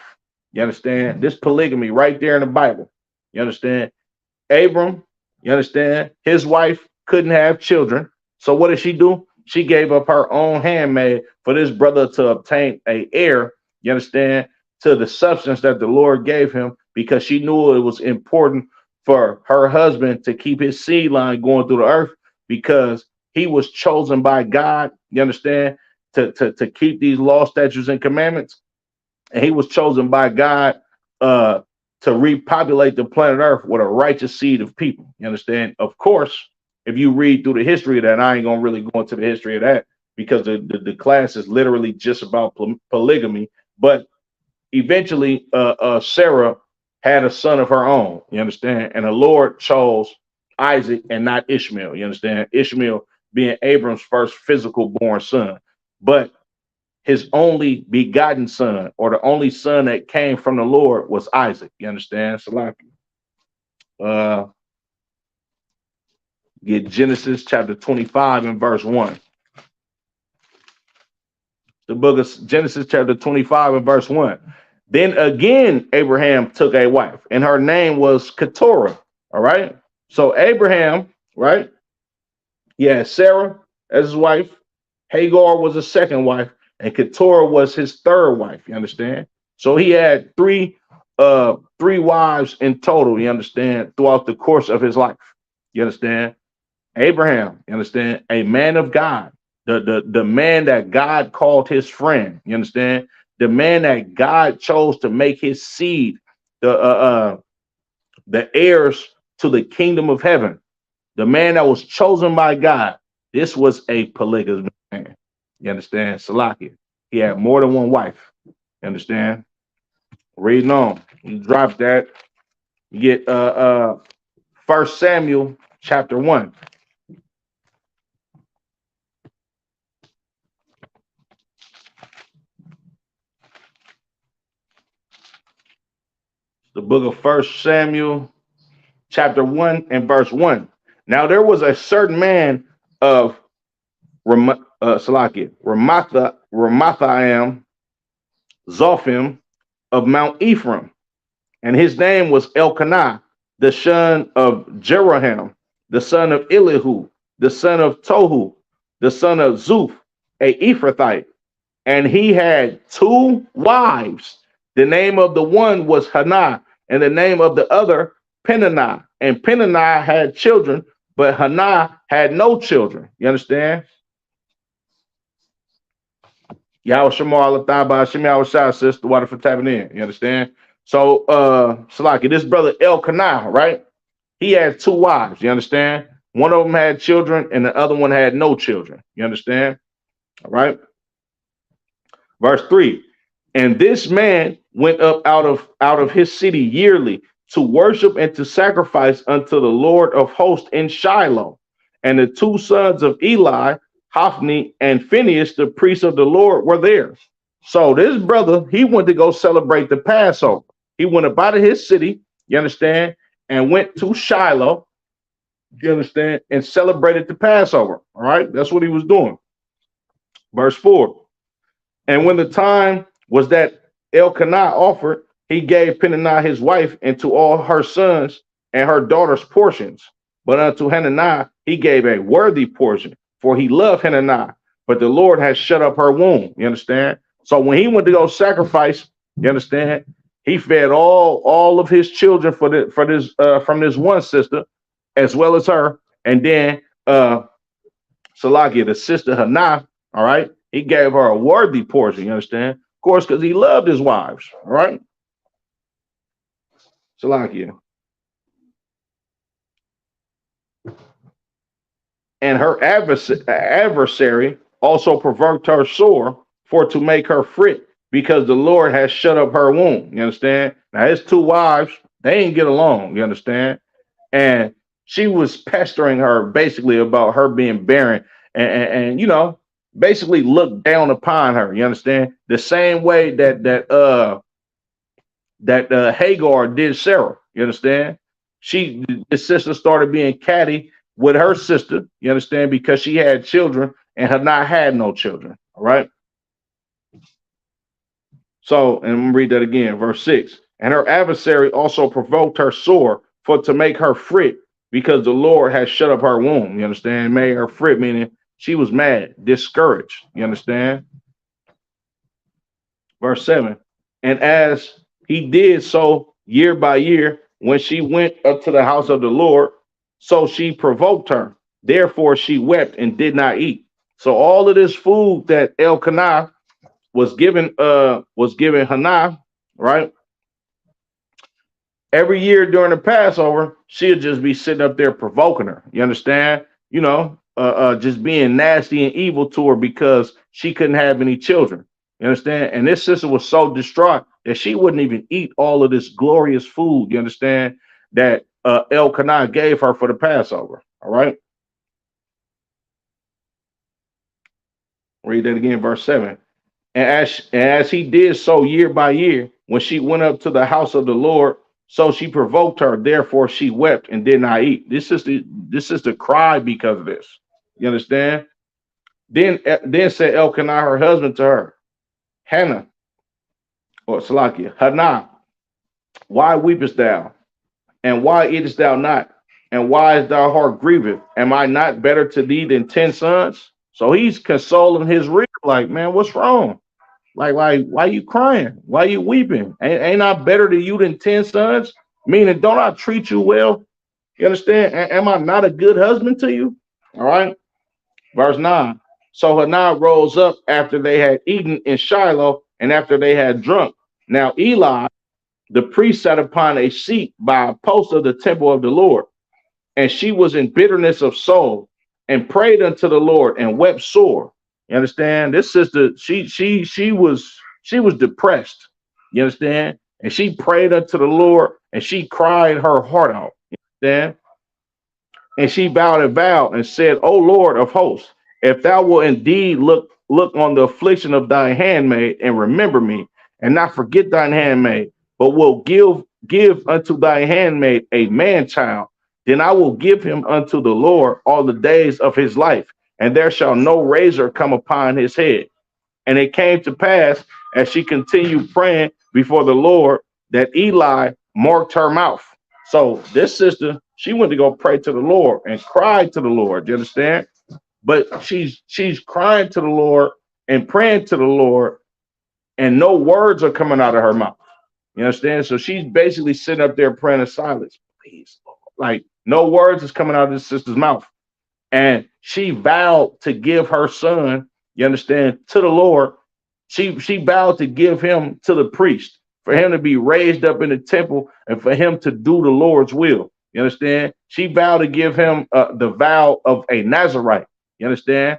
You understand? This polygamy right there in the Bible. You understand? Abram, you understand? His wife couldn't have children. So what did she do? She gave up her own handmaid for this brother to obtain a heir, you understand, to the substance that the Lord gave him because she knew it was important for her husband to keep his seed line going through the earth because he was chosen by God, you understand, to keep these law, statutes, and commandments. And he was chosen by God to repopulate the planet Earth with a righteous seed of people. You understand? Of course, if you read through the history of that, I ain't gonna really go into the history of that because the class is literally just about polygamy. But eventually, Sarah had a son of her own. You understand? And the Lord chose Isaac and not Ishmael. You understand? Ishmael being Abram's first physical born son, but his only begotten son, or the only son that came from the Lord, was Isaac. You understand? Salaki. Get Genesis chapter 25 and verse 1. The book of Genesis chapter 25 and verse 1. Then again, Abraham took a wife, and her name was Keturah. All right. So Abraham, right? Yeah, Sarah as his wife. Hagar was a second wife, and Keturah was his third wife. You understand? So he had three wives in total. You understand? Throughout the course of his life. You understand? Abraham, you understand? A man of God, the man that God called his friend. You understand? The man that God chose to make his seed the heirs to the kingdom of heaven. The man that was chosen by God. This was a polygamous man. You understand? Salakia. He had more than one wife. You understand? Reading on. You drop that. You get 1 Samuel chapter 1. The book of 1 Samuel chapter 1 and verse 1. Now there was a certain man of Ramathaim, Zophim of Mount Ephraim, and his name was Elkanah, the son of Jeroham, the son of Elihu, the son of Tohu, the son of Zuph, a Ephrathite, and he had two wives. The name of the one was Hannah, and the name of the other Peninnah. And Peninnah had children, but Hannah had no children. You understand? Yahweh Shemar Alathaba Shem Yahweh Shah, sister, water for tapping in. You understand? So Salaki, this brother Elkanah, right? He had two wives, you understand? One of them had children and the other one had no children. You understand? All right. Verse 3. And this man went up out of his city yearly to worship and to sacrifice unto the Lord of hosts in Shiloh. And the two sons of Eli, Hophni and Phinehas, the priests of the Lord, were there. So this brother, he went to go celebrate the Passover. He went up out of his city, you understand, and went to Shiloh, you understand, and celebrated the Passover. All right, that's what he was doing. Verse 4. And when the time was that Elkanah offered, he gave Peninnah his wife and to all her sons and her daughters portions. But unto Hananiah he gave a worthy portion, for he loved Hananiah. But the Lord has shut up her womb. You understand? So when he went to go sacrifice, you understand, he fed all of his children from this one sister, as well as her, and then Salakia, the sister Hannah, all right, he gave her a worthy portion. You understand? Of course, because he loved his wives. All right, Salakia. And her adversary also provoked her sore for to make her fret because the Lord has shut up her womb. You understand? Now his two wives, they ain't get along. You understand? And she was pestering her basically about her being barren, and basically looked down upon her. You understand? The same way that Hagar did Sarah. You understand? His sister started being catty with her sister. You understand? Because she had children and had not had no children. All right. So, and I'm gonna read that again, verse 6. And her adversary also provoked her sore for to make her fret, because the Lord has shut up her womb. You understand? Made her fret, meaning she was mad, discouraged. You understand? Verse 7. And as he did so year by year, when she went up to the house of the Lord, so she provoked her. Therefore she wept and did not eat. So all of this food that Elkanah was given Hannah, right? Every year during the Passover, she'll just be sitting up there provoking her. You understand? Just being nasty and evil to her because she couldn't have any children. You understand? And this sister was so distraught that she wouldn't even eat all of this glorious food. You understand? That Elkanah gave her for the Passover. All right. Read that again, verse 7. And as he did so year by year, when she went up to the house of the Lord, so she provoked her. Therefore she wept and did not eat. This is the cry because of this. You understand? Then said Elkanah, her husband, to her, Hannah, or Salakia, Hannah, why weepest thou? And why eatest thou not? And why is thy heart grieved? Am I not better to thee than 10 sons? So he's consoling his reader, like, man, what's wrong? Like, why you crying? Why you weeping? Ain't I better to you than 10 sons? Meaning, don't I treat you well? You understand? Am I not a good husband to you? All right. Verse 9. So Hannah rose up after they had eaten in Shiloh and after they had drunk. Now Eli, the priest, sat upon a seat by a post of the temple of the Lord, and she was in bitterness of soul and prayed unto the Lord and wept sore. You understand? This sister, she was depressed. You understand? And she prayed unto the Lord and she cried her heart out. You understand? And she bowed a vow and said, O Lord of hosts, if thou wilt indeed look on the affliction of thy handmaid and remember me, and not forget thine handmaid, but will give unto thy handmaid a man child, then I will give him unto the Lord all the days of his life, and there shall no razor come upon his head. And it came to pass, as she continued praying before the Lord, that Eli marked her mouth. So this sister, she went to go pray to the Lord and cried to the Lord. You understand? But she's crying to the Lord and praying to the Lord, and no words are coming out of her mouth. You understand? So she's basically sitting up there praying in silence. Please, Lord. Like no words is coming out of this sister's mouth. And she vowed to give her son, you understand, to the Lord. She vowed to give him to the priest, for him to be raised up in the temple and for him to do the Lord's will. You understand? She vowed to give him the vow of a Nazarite. You understand?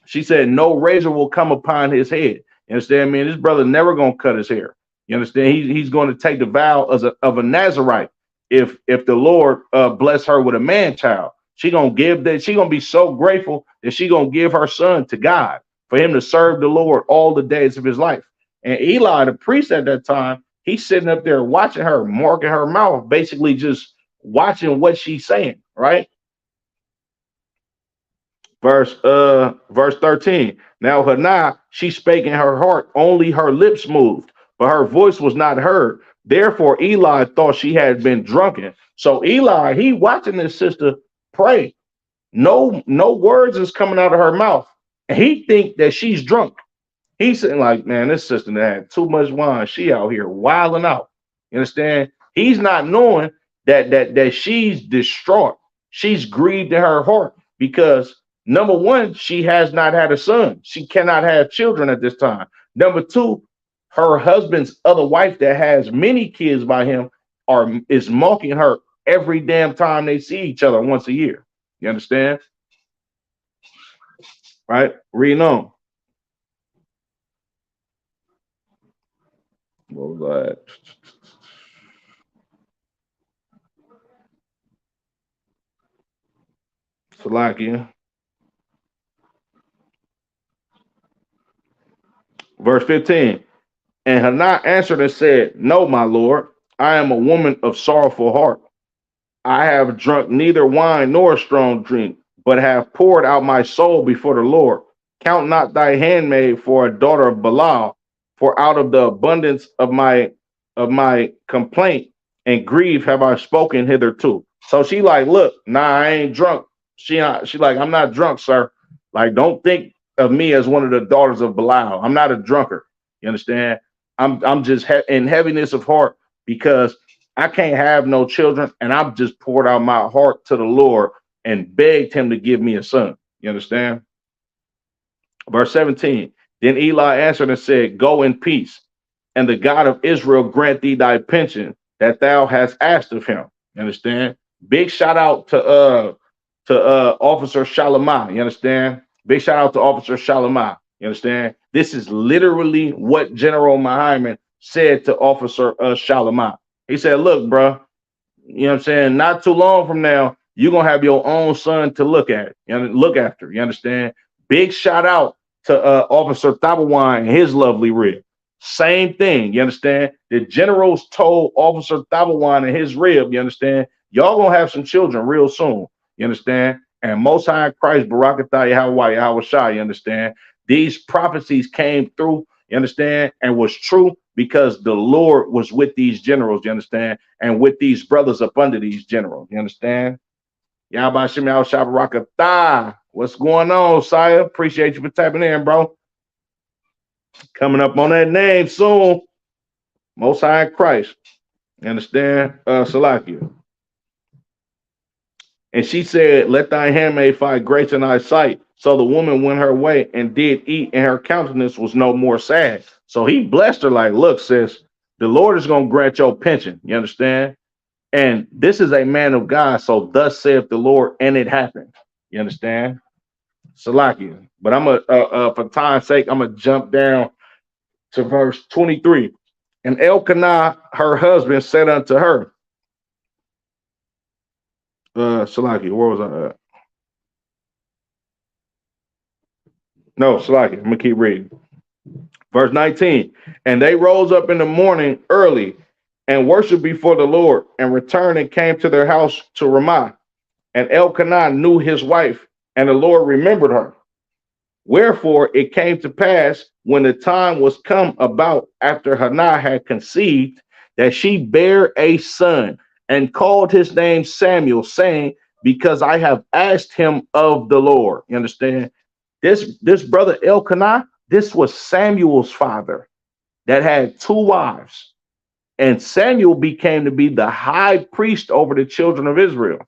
She said, no razor will come upon his head. You understand? Man, this brother never gonna cut his hair. You understand? He's going to take the vow of a Nazarite. If the Lord bless her with a man child, she gonna give that. She gonna be so grateful that she gonna give her son to God for him to serve the Lord all the days of his life. And Eli, the priest at that time, he's sitting up there watching her, marking her mouth, basically just watching what she's saying, right? Verse 13. Now Hannah, she spake in her heart, only her lips moved, but her voice was not heard. Therefore Eli thought she had been drunken. So Eli, he watching this sister pray. No words is coming out of her mouth. And he think that she's drunk. He's saying, like, man, this sister that had too much wine. She out here wilding out. You understand? He's not knowing that she's distraught. She's grieved in her heart because number one, she has not had a son. She cannot have children at this time. Number two, her husband's other wife that has many kids by him is mocking her every damn time they see each other once a year. You understand? Right? Reading on. What was that? Salakia. Verse 15. And Hannah answered and said, No, my lord, I am a woman of sorrowful heart. I have drunk neither wine nor strong drink, but have poured out my soul before the Lord. Count not thy handmaid for a daughter of Belial, for out of the abundance of my complaint and grief have I spoken hitherto. So she like, look, nah, I ain't drunk. She like, I'm not drunk, sir. Like, don't think of me as one of the daughters of Belial. I'm not a drunkard. You understand? I'm just in heaviness of heart because I can't have no children, and I've just poured out my heart to the Lord and begged him to give me a son. You understand? Verse 17. Then Eli answered and said, Go in peace, and the God of Israel grant thee thy pension that thou hast asked of him. You understand? Big shout out to Officer Shalimah. You understand? Big shout out to Officer Shalimah. You understand? This is literally what General Muhammad said to Officer Shalimah. He said, look, bro, you know what I'm saying? Not too long from now, you're gonna have your own son to look at, look after. You understand? Big shout out to Officer Thabawan and his lovely rib. Same thing, you understand? The generals told Officer Thabawan and his rib, you understand? Y'all gonna have some children real soon, you understand? And Most High Christ, Barakatah Yahweh Shai, you understand? These prophecies came through, you understand, and was true because the Lord was with these generals, you understand, and with these brothers up under these generals, you understand? Yahbashim Yahweh Barakatah. What's going on, Sire? Appreciate you for tapping in, bro. Coming up on that name soon. Most High Christ. You understand? Salakia. And she said, Let thy handmaid find grace in thy sight. So the woman went her way and did eat, and her countenance was no more sad. So he blessed her like, look, sis, the Lord is going to grant your pension. You understand? And this is a man of God. So thus saith the Lord, and it happened. You understand? Salakia. But I'm for time's sake, I'm gonna jump down to verse 23. And Elkanah, her husband, said unto her, Salakia, where was I at? No, Salakia, I'm gonna keep reading. Verse 19. And they rose up in the morning early and worshiped before the Lord and returned and came to their house to Ramah. And Elkanah knew his wife, and the Lord remembered her. Wherefore it came to pass when the time was come about after Hannah had conceived that she bare a son and called his name Samuel, saying, Because I have asked him of the Lord. You understand? This brother Elkanah, this was Samuel's father that had two wives. And Samuel became to be the high priest over the children of Israel.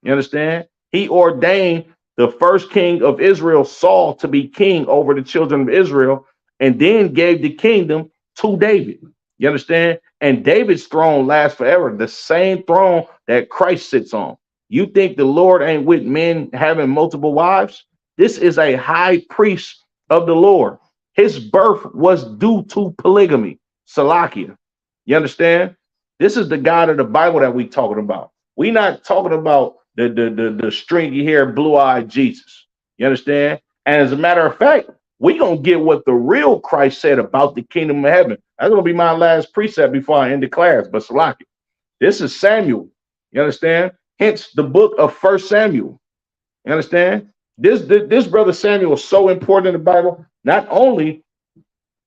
You understand? He ordained the first king of Israel, Saul, to be king over the children of Israel, and then gave the kingdom to David. You understand? And David's throne lasts forever, the same throne that Christ sits on. You think the Lord ain't with men having multiple wives? This is a high priest of the Lord. His birth was due to polygamy, Salakia. You understand? This is the God of the Bible that we talking about. We not talking about the stringy hair, blue-eyed Jesus. You understand? And as a matter of fact, we gonna get what the real Christ said about the kingdom of heaven. That's gonna be my last precept before I end the class. But Salaki, this is Samuel. You understand? Hence the book of First Samuel. You understand? This brother Samuel is so important in the Bible. Not only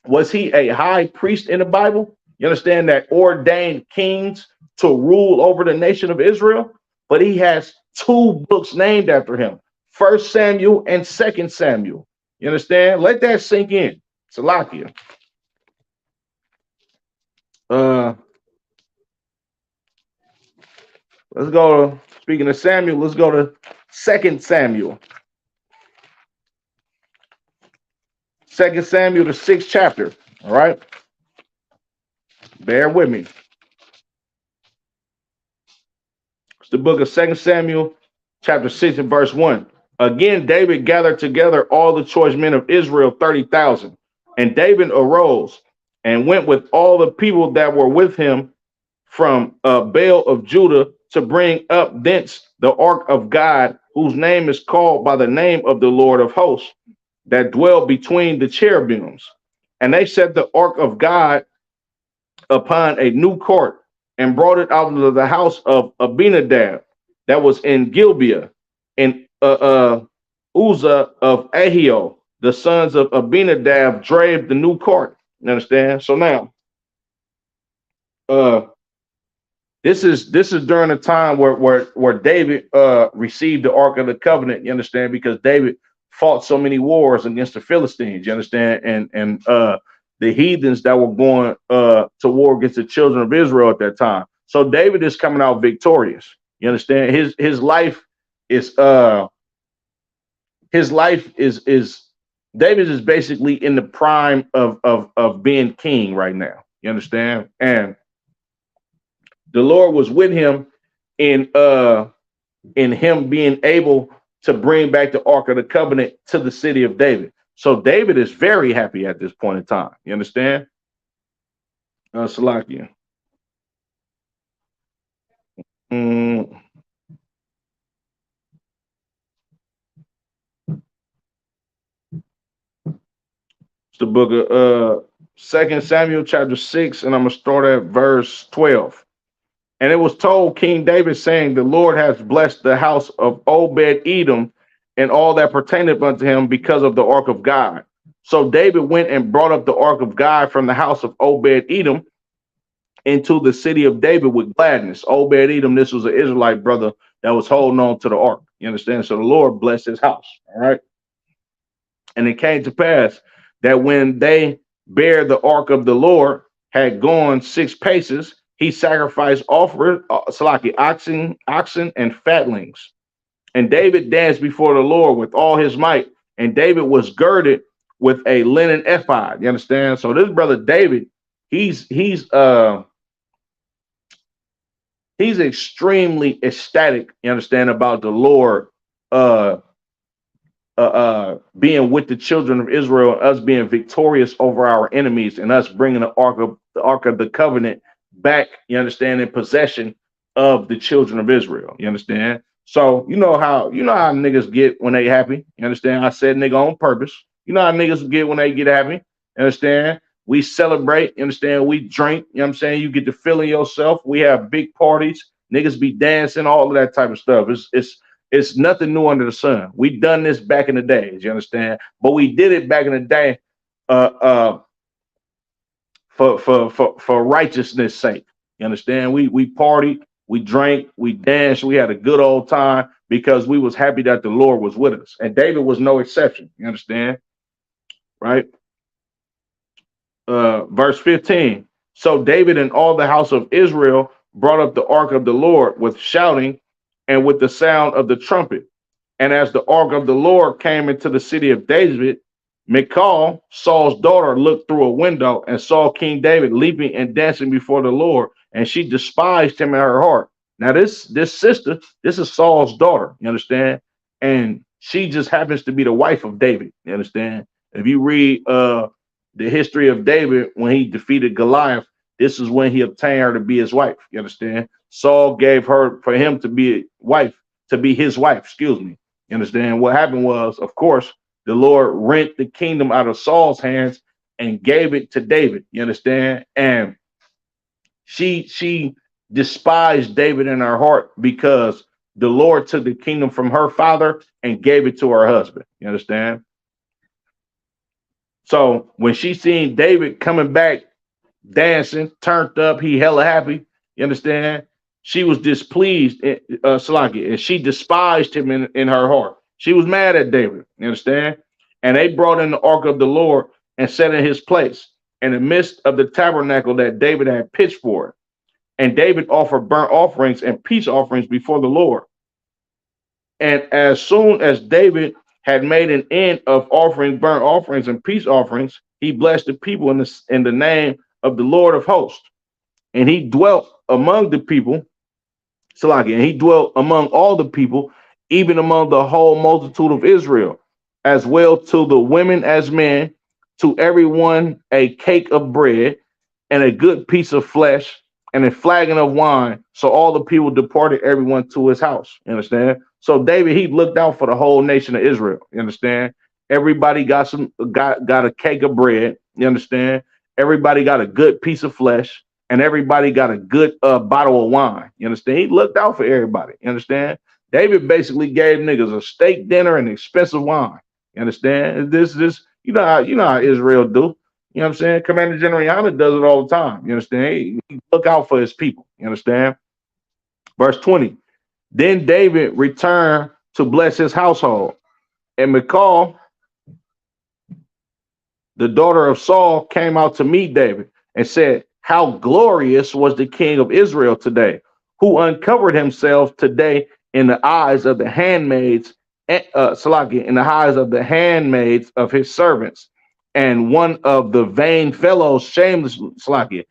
was he a high priest in the Bible, you understand, that ordained kings to rule over the nation of Israel, but he has two books named after him, First Samuel and Second Samuel. You understand? Let that sink in. Salakia. Let's go to, speaking of Samuel, let's go to Second Samuel. Second Samuel, the 6th chapter. All right. Bear with me. It's the book of Second Samuel, chapter 6 and verse 1. Again, David gathered together all the choice men of Israel, 30,000. And David arose and went with all the people that were with him from Baal of Judah to bring up thence the ark of God, whose name is called by the name of the Lord of hosts, that dwell between the cherubims. And they set the ark of God upon a new cart and brought it out of the house of Abinadab that was in Gibeah, and Uzzah of Ahio, the sons of Abinadab, drave the new cart. You understand? So now, uh, this is during a time where David received the Ark of the Covenant. You understand? Because David fought so many wars against the Philistines. You understand? And the heathens that were going to war against the children of Israel at that time. So David is coming out victorious. You understand? His life is David is basically in the prime of being king right now. You understand? And the Lord was with him in him being able to bring back the Ark of the Covenant to the city of David. So David is very happy at this point in time. You understand? Salakia. It's the book of 2 Samuel chapter 6, and I'm gonna start at verse 12. And it was told King David, saying, the Lord has blessed the house of Obed-Edom and all that pertaineth unto him because of the ark of God. So David went and brought up the ark of God from the house of Obed-Edom into the city of David with gladness. Obed-Edom, this was an Israelite brother that was holding on to the ark. You understand? So the Lord blessed his house. All right. And it came to pass that when they bare the ark of the Lord had gone 6 paces, he sacrificed oxen and fatlings. And David danced before the Lord with all his might. And David was girded with a linen ephod. You understand? So this brother David, he's extremely ecstatic, you understand, about the Lord being with the children of Israel, us being victorious over our enemies, and us bringing the ark of the covenant back, you understand, in possession of the children of Israel. You understand? So you know how niggas get when they happy. You understand? I said nigga on purpose. You know how niggas get when they get happy. You understand? We celebrate, you understand? We drink, you know what I'm saying? You get to feeling yourself. We have big parties, niggas be dancing, all of that type of stuff. It's nothing new under the sun. We done this back in the days, you understand? But we did it back in the day for righteousness' sake. You understand? We partied, we drank, we danced, we had a good old time because we was happy that the Lord was with us. And David was no exception. You understand? Right? Verse 15. So David and all the house of Israel brought up the ark of the Lord with shouting and with the sound of the trumpet. And as the ark of the Lord came into the city of David, Michal, Saul's daughter, looked through a window and saw King David leaping and dancing before the Lord, and she despised him in her heart. Now, this sister, this is Saul's daughter, you understand? And she just happens to be the wife of David, you understand? If you read the history of David, when he defeated Goliath, this is when he obtained her to be his wife, you understand? Saul gave her for him to be his wife, excuse me. You understand? What happened was, of course, the Lord rent the kingdom out of Saul's hands and gave it to David. You understand? And she despised David in her heart because the Lord took the kingdom from her father and gave it to her husband. You understand? So when she seen David coming back, dancing, turned up, he hella happy. You understand? She was displeased, Salaki, and she despised him in her heart. She was mad at David. You understand? And they brought in the ark of the Lord and set in his place in the midst of the tabernacle that David had pitched for it. And David offered burnt offerings and peace offerings before the Lord. And as soon as David had made an end of offering burnt offerings and peace offerings, he blessed the people in the name of the Lord of hosts. And he dwelt among the people, Salaki, and he dwelt among all the people, even among the whole multitude of Israel, as well to the women as men, to everyone a cake of bread and a good piece of flesh and a flagon of wine. So all the people departed, everyone to his house. You understand? So David, he looked out for the whole nation of Israel. You understand? Everybody got a cake of bread. You understand? Everybody got a good piece of flesh, and everybody got a good bottle of wine. You understand? He looked out for everybody. You understand? David basically gave niggas a steak dinner and expensive wine. You understand? This you know how Israel do. You know what I'm saying? Commander General Yana does it all the time. You understand? He look out for his people. You understand? Verse 20. Then David returned to bless his household. And Michal, the daughter of Saul, came out to meet David and said, how glorious was the king of Israel today, who uncovered himself today in the eyes of the handmaids, Salakia, in the eyes of the handmaids of his servants, and one of the vain fellows shameless, Salakia.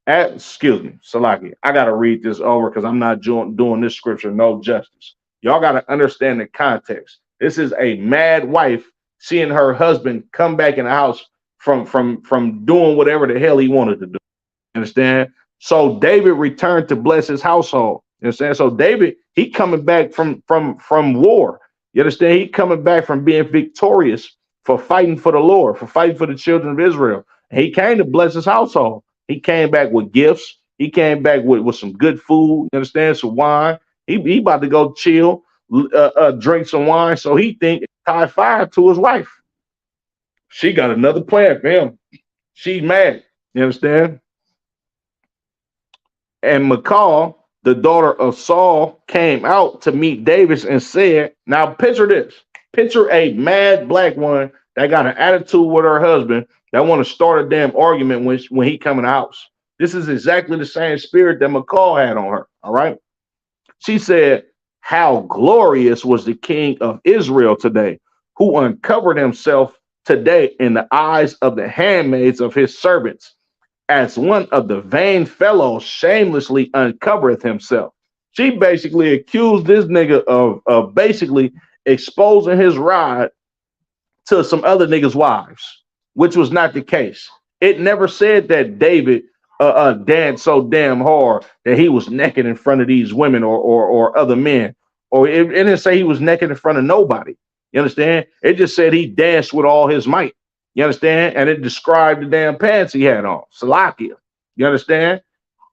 Excuse me, Salakia. I got to read this over because I'm not doing this scripture no justice. Y'all got to understand the context. This is a mad wife seeing her husband come back in the house from doing whatever the hell he wanted to do. Understand? So David returned to bless his household. You understand? So David, he coming back from war. You understand? He coming back from being victorious for fighting for the Lord, for fighting for the children of Israel. And he came to bless his household. He came back with gifts. He came back with some good food. You understand? Some wine. He about to go chill, drink some wine. So he think tie fire to his wife. She got another plan for him. She's mad. You understand? And Michal, the daughter of Saul, came out to meet David and said, now picture this. Picture a mad black woman that got an attitude with her husband that want to start a damn argument when he come in the house. This is exactly the same spirit that Michal had on her. All right. She said, how glorious was the king of Israel today, who uncovered himself today in the eyes of the handmaids of his servants, as one of the vain fellows shamelessly uncovereth himself. She basically accused this nigga of basically exposing his ride to some other niggas' wives, which was not the case. It never said that David danced so damn hard that he was naked in front of these women or other men, or it didn't say he was naked in front of nobody. You understand? It just said he danced with all his might. You understand? And it described the damn pants he had on. Salakia. You understand?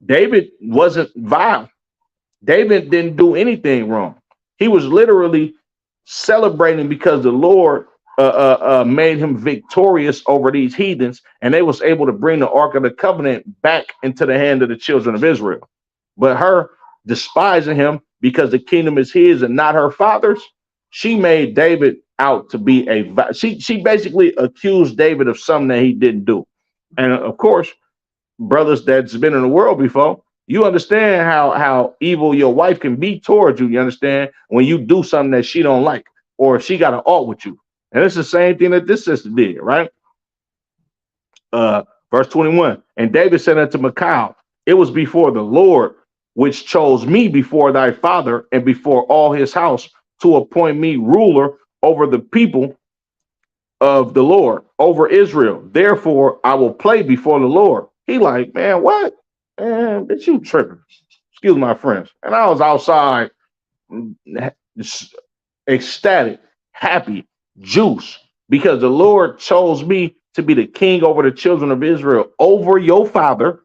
David wasn't vile. David didn't do anything wrong. He was literally celebrating because the Lord made him victorious over these heathens, and they was able to bring the Ark of the Covenant back into the hand of the children of Israel. But her despising him because the kingdom is his and not her father's, she made David out to be she basically accused David of something that he didn't do. And of course, brothers that's been in the world before, you understand how evil your wife can be towards you. You understand when you do something that she don't like, or if she got an art with you. And it's the same thing that this sister did, right? Verse 21. And David said unto Michal, it was before the Lord which chose me before thy father and before all his house to appoint me ruler over the people of the Lord, over Israel. Therefore, I will play before the Lord. He like, man, what? Man, bitch, you tripping. Excuse my friends. And I was outside, ecstatic, happy, juice, because the Lord chose me to be the king over the children of Israel, over your father.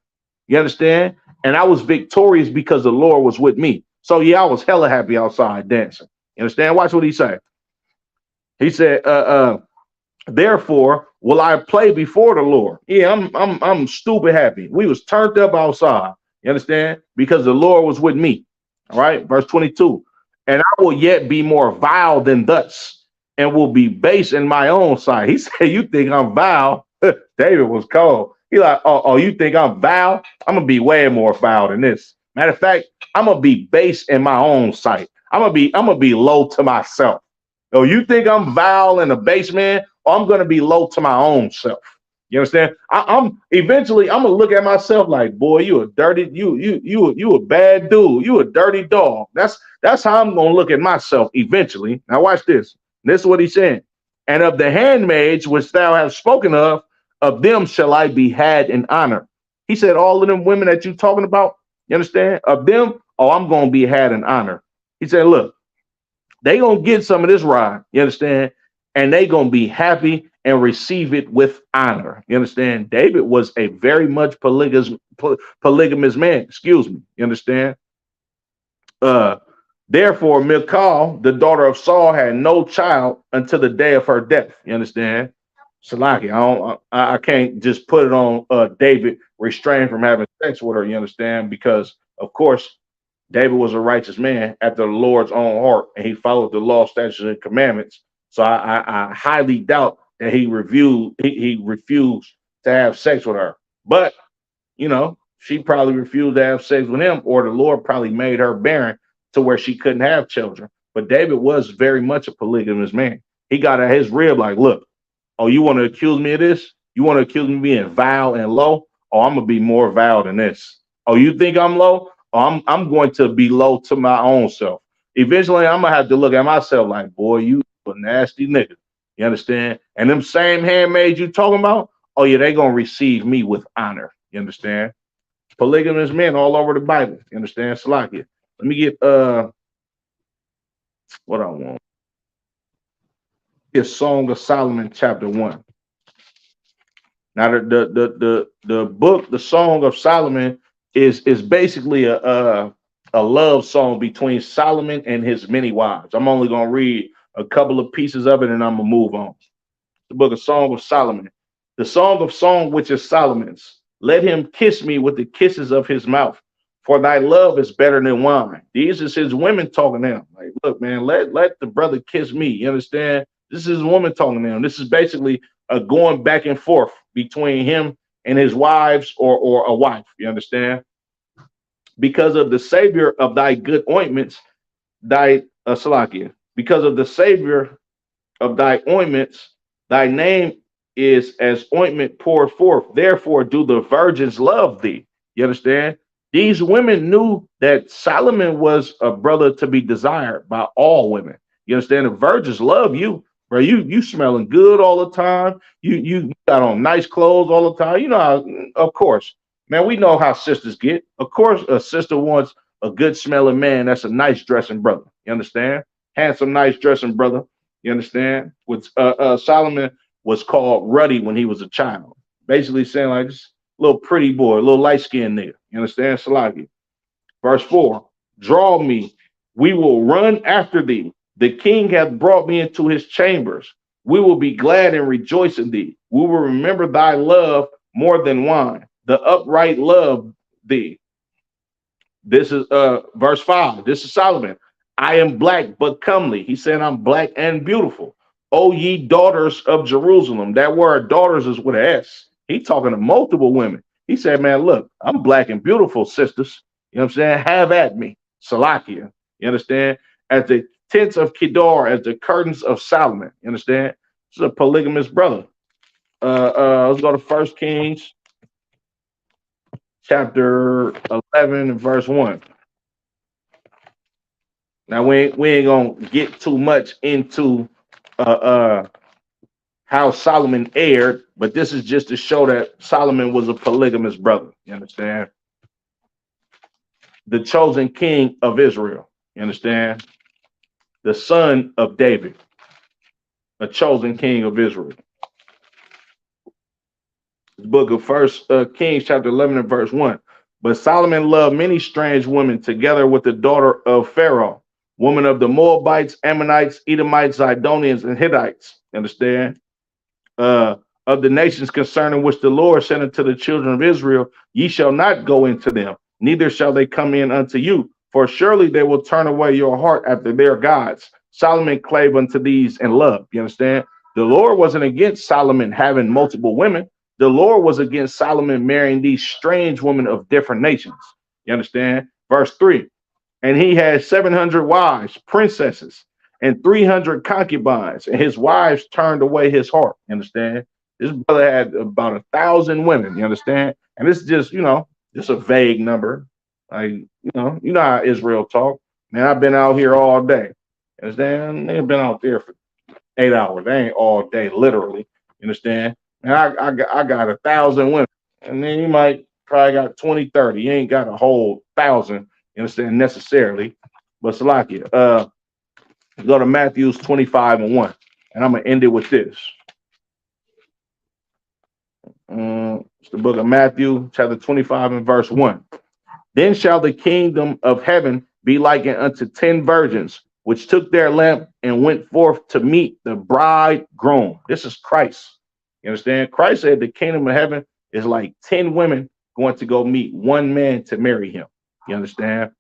You understand? And I was victorious because the Lord was with me. So yeah, I was hella happy outside dancing. You understand? Watch what he said. He said, therefore will I play before the Lord. Yeah, I'm stupid happy. We was turned up outside. You understand? Because the Lord was with me. All right. Verse 22. And I will yet be more vile than thus, and will be base in my own sight. He said, you think I'm vile? David was cold. He like, oh, you think I'm vile? I'm gonna be way more vile than this. Matter of fact, I'm gonna be base in my own sight. I'm gonna be low to myself. Oh, you think I'm vile in the base, man? Or I'm gonna be low to my own self. You understand? I'm eventually gonna look at myself like, boy, you a dirty, you a bad dude, you a dirty dog. That's how I'm gonna look at myself eventually. Now watch this. This is what he's saying. And of the handmaids which thou hast spoken of, Of them shall I be had in honor. He said, all of them women that you talking about, you understand? Of them, oh, I'm gonna be had in honor. He said, look, they gonna get some of this ride, you understand? And they gonna be happy and receive it with honor. You understand? David was a very much polygamous man, excuse me. You understand? Uh Therefore, Michal, the daughter of Saul, had no child until the day of her death. You understand? Salaki, I can't just put it on David restrained from having sex with her. You understand? Because of course David was a righteous man after the Lord's own heart, and he followed the law, statutes, and commandments. So I highly doubt that he refused to have sex with her. But she probably refused to have sex with him, or the Lord probably made her barren to where she couldn't have children. But David was very much a polygamous man. He got at his rib like, look, oh, you want to accuse me of this? You want to accuse me of being vile and low? Oh, I'm gonna be more vile than this. Oh, you think I'm low? Oh, I'm going to be low to my own self. Eventually, I'm gonna have to look at myself like, boy, you a nasty nigga. You understand? And them same handmaids you talking about, oh yeah, they gonna receive me with honor. You understand? Polygamous men all over the Bible. You understand? Salakia. Let me get what I want. It's Song of Solomon, chapter 1. Now the book, the Song of Solomon, is basically a love song between Solomon and his many wives. I'm only gonna read a couple of pieces of it and I'm gonna move on. The book of Song of Solomon. The Song of Song, which is Solomon's. Let him kiss me with the kisses of his mouth, for thy love is better than wine. These is his women talking to him. Like, look, man, let the brother kiss me. You understand? This is his woman talking to him. This is basically a going back and forth between him and his wives or a wife. You understand? Because of the savior of thy good ointments, thy Salakia, because of the savior of thy ointments, thy name is as ointment poured forth. Therefore, do the virgins love thee. You understand? These women knew that Solomon was a brother to be desired by all women. You understand? The virgins love you, bro. You smelling good all the time. You got on nice clothes all the time. You know how, of course, man, we know how sisters get. Of course, a sister wants a good smelling man that's a nice dressing brother. You understand? Handsome, nice dressing brother. You understand? With Solomon was called ruddy when he was a child, basically saying like this little pretty boy, a little light skinned nigga. You understand? Salaki. Verse 4: Draw me, we will run after thee. The king hath brought me into his chambers. We will be glad and rejoice in thee. We will remember thy love more than wine. The upright love thee. This is verse 5. This is Solomon. I am black but comely. He said, I'm black and beautiful. O ye daughters of Jerusalem. That word daughters is with an S. He talking to multiple women. He said, man, look, I'm black and beautiful, sisters. You know what I'm saying? Have at me. Salakia. You understand? As the tents of Kedar, as the curtains of Solomon. You understand? This is a polygamous brother. Let's go to First Kings chapter 11 and verse 1. Now we ain't gonna get too much into how Solomon erred, but this is just to show that Solomon was a polygamous brother. You understand? The chosen king of Israel. You understand? The son of David, a chosen king of Israel. The book of First Kings, chapter 11 and verse 1. But Solomon loved many strange women, together with the daughter of Pharaoh, woman of the Moabites, Ammonites, Edomites, Zidonians, and Hittites. Understand? Of the nations concerning which the Lord said unto the children of Israel, ye shall not go into them, neither shall they come in unto you, for surely they will turn away your heart after their gods. Solomon clave unto these in love. You understand? The Lord wasn't against Solomon having multiple women. The Lord was against Solomon marrying these strange women of different nations. You understand? Verse 3. And he had 700 wives, princesses, and 300 concubines, and his wives turned away his heart. You understand? This brother had about 1,000 women. You understand? And this is just, just a vague number. Like, you know how Israel talk. Man, I've been out here all day. You understand? They've been out there for 8 hours. They ain't all day, literally. You understand? And I got 1,000 women. And then you might probably got 20, 30. You ain't got a whole thousand, you understand, necessarily. But Salakia, go to Matthew's 25 and 1. And I'm gonna end it with this. It's the book of Matthew, chapter 25 and verse 1. Then shall the kingdom of heaven be likened unto 10 virgins, which took their lamp and went forth to meet the bridegroom. This is Christ. You understand? Christ said the kingdom of heaven is like 10 women going to go meet one man to marry him. You understand?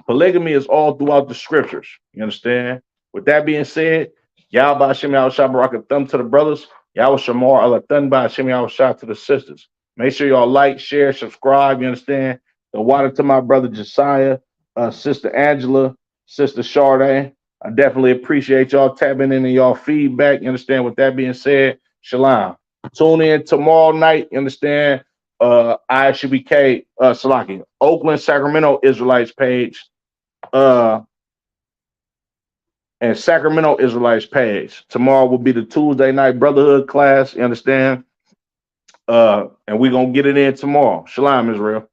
Polygamy is all throughout the scriptures. You understand? With that being said, Yahweh Shem Yahweh Shabbat thumb to the brothers. Yahweh Shamar Allah Thun by Shem Yahweh Shah to the sisters. Make sure y'all like, share, subscribe. You understand? The water to my brother Josiah, sister Angela, sister Sade. I definitely appreciate y'all tapping in and y'all feedback. You understand? With that being said, shalom. Tune in tomorrow night. You understand? ISUBK, Salaki, Oakland, Sacramento Israelites page. And Sacramento Israelites page. Tomorrow will be the Tuesday night brotherhood class. You understand? And we're gonna get it in tomorrow. Shalom, Israel.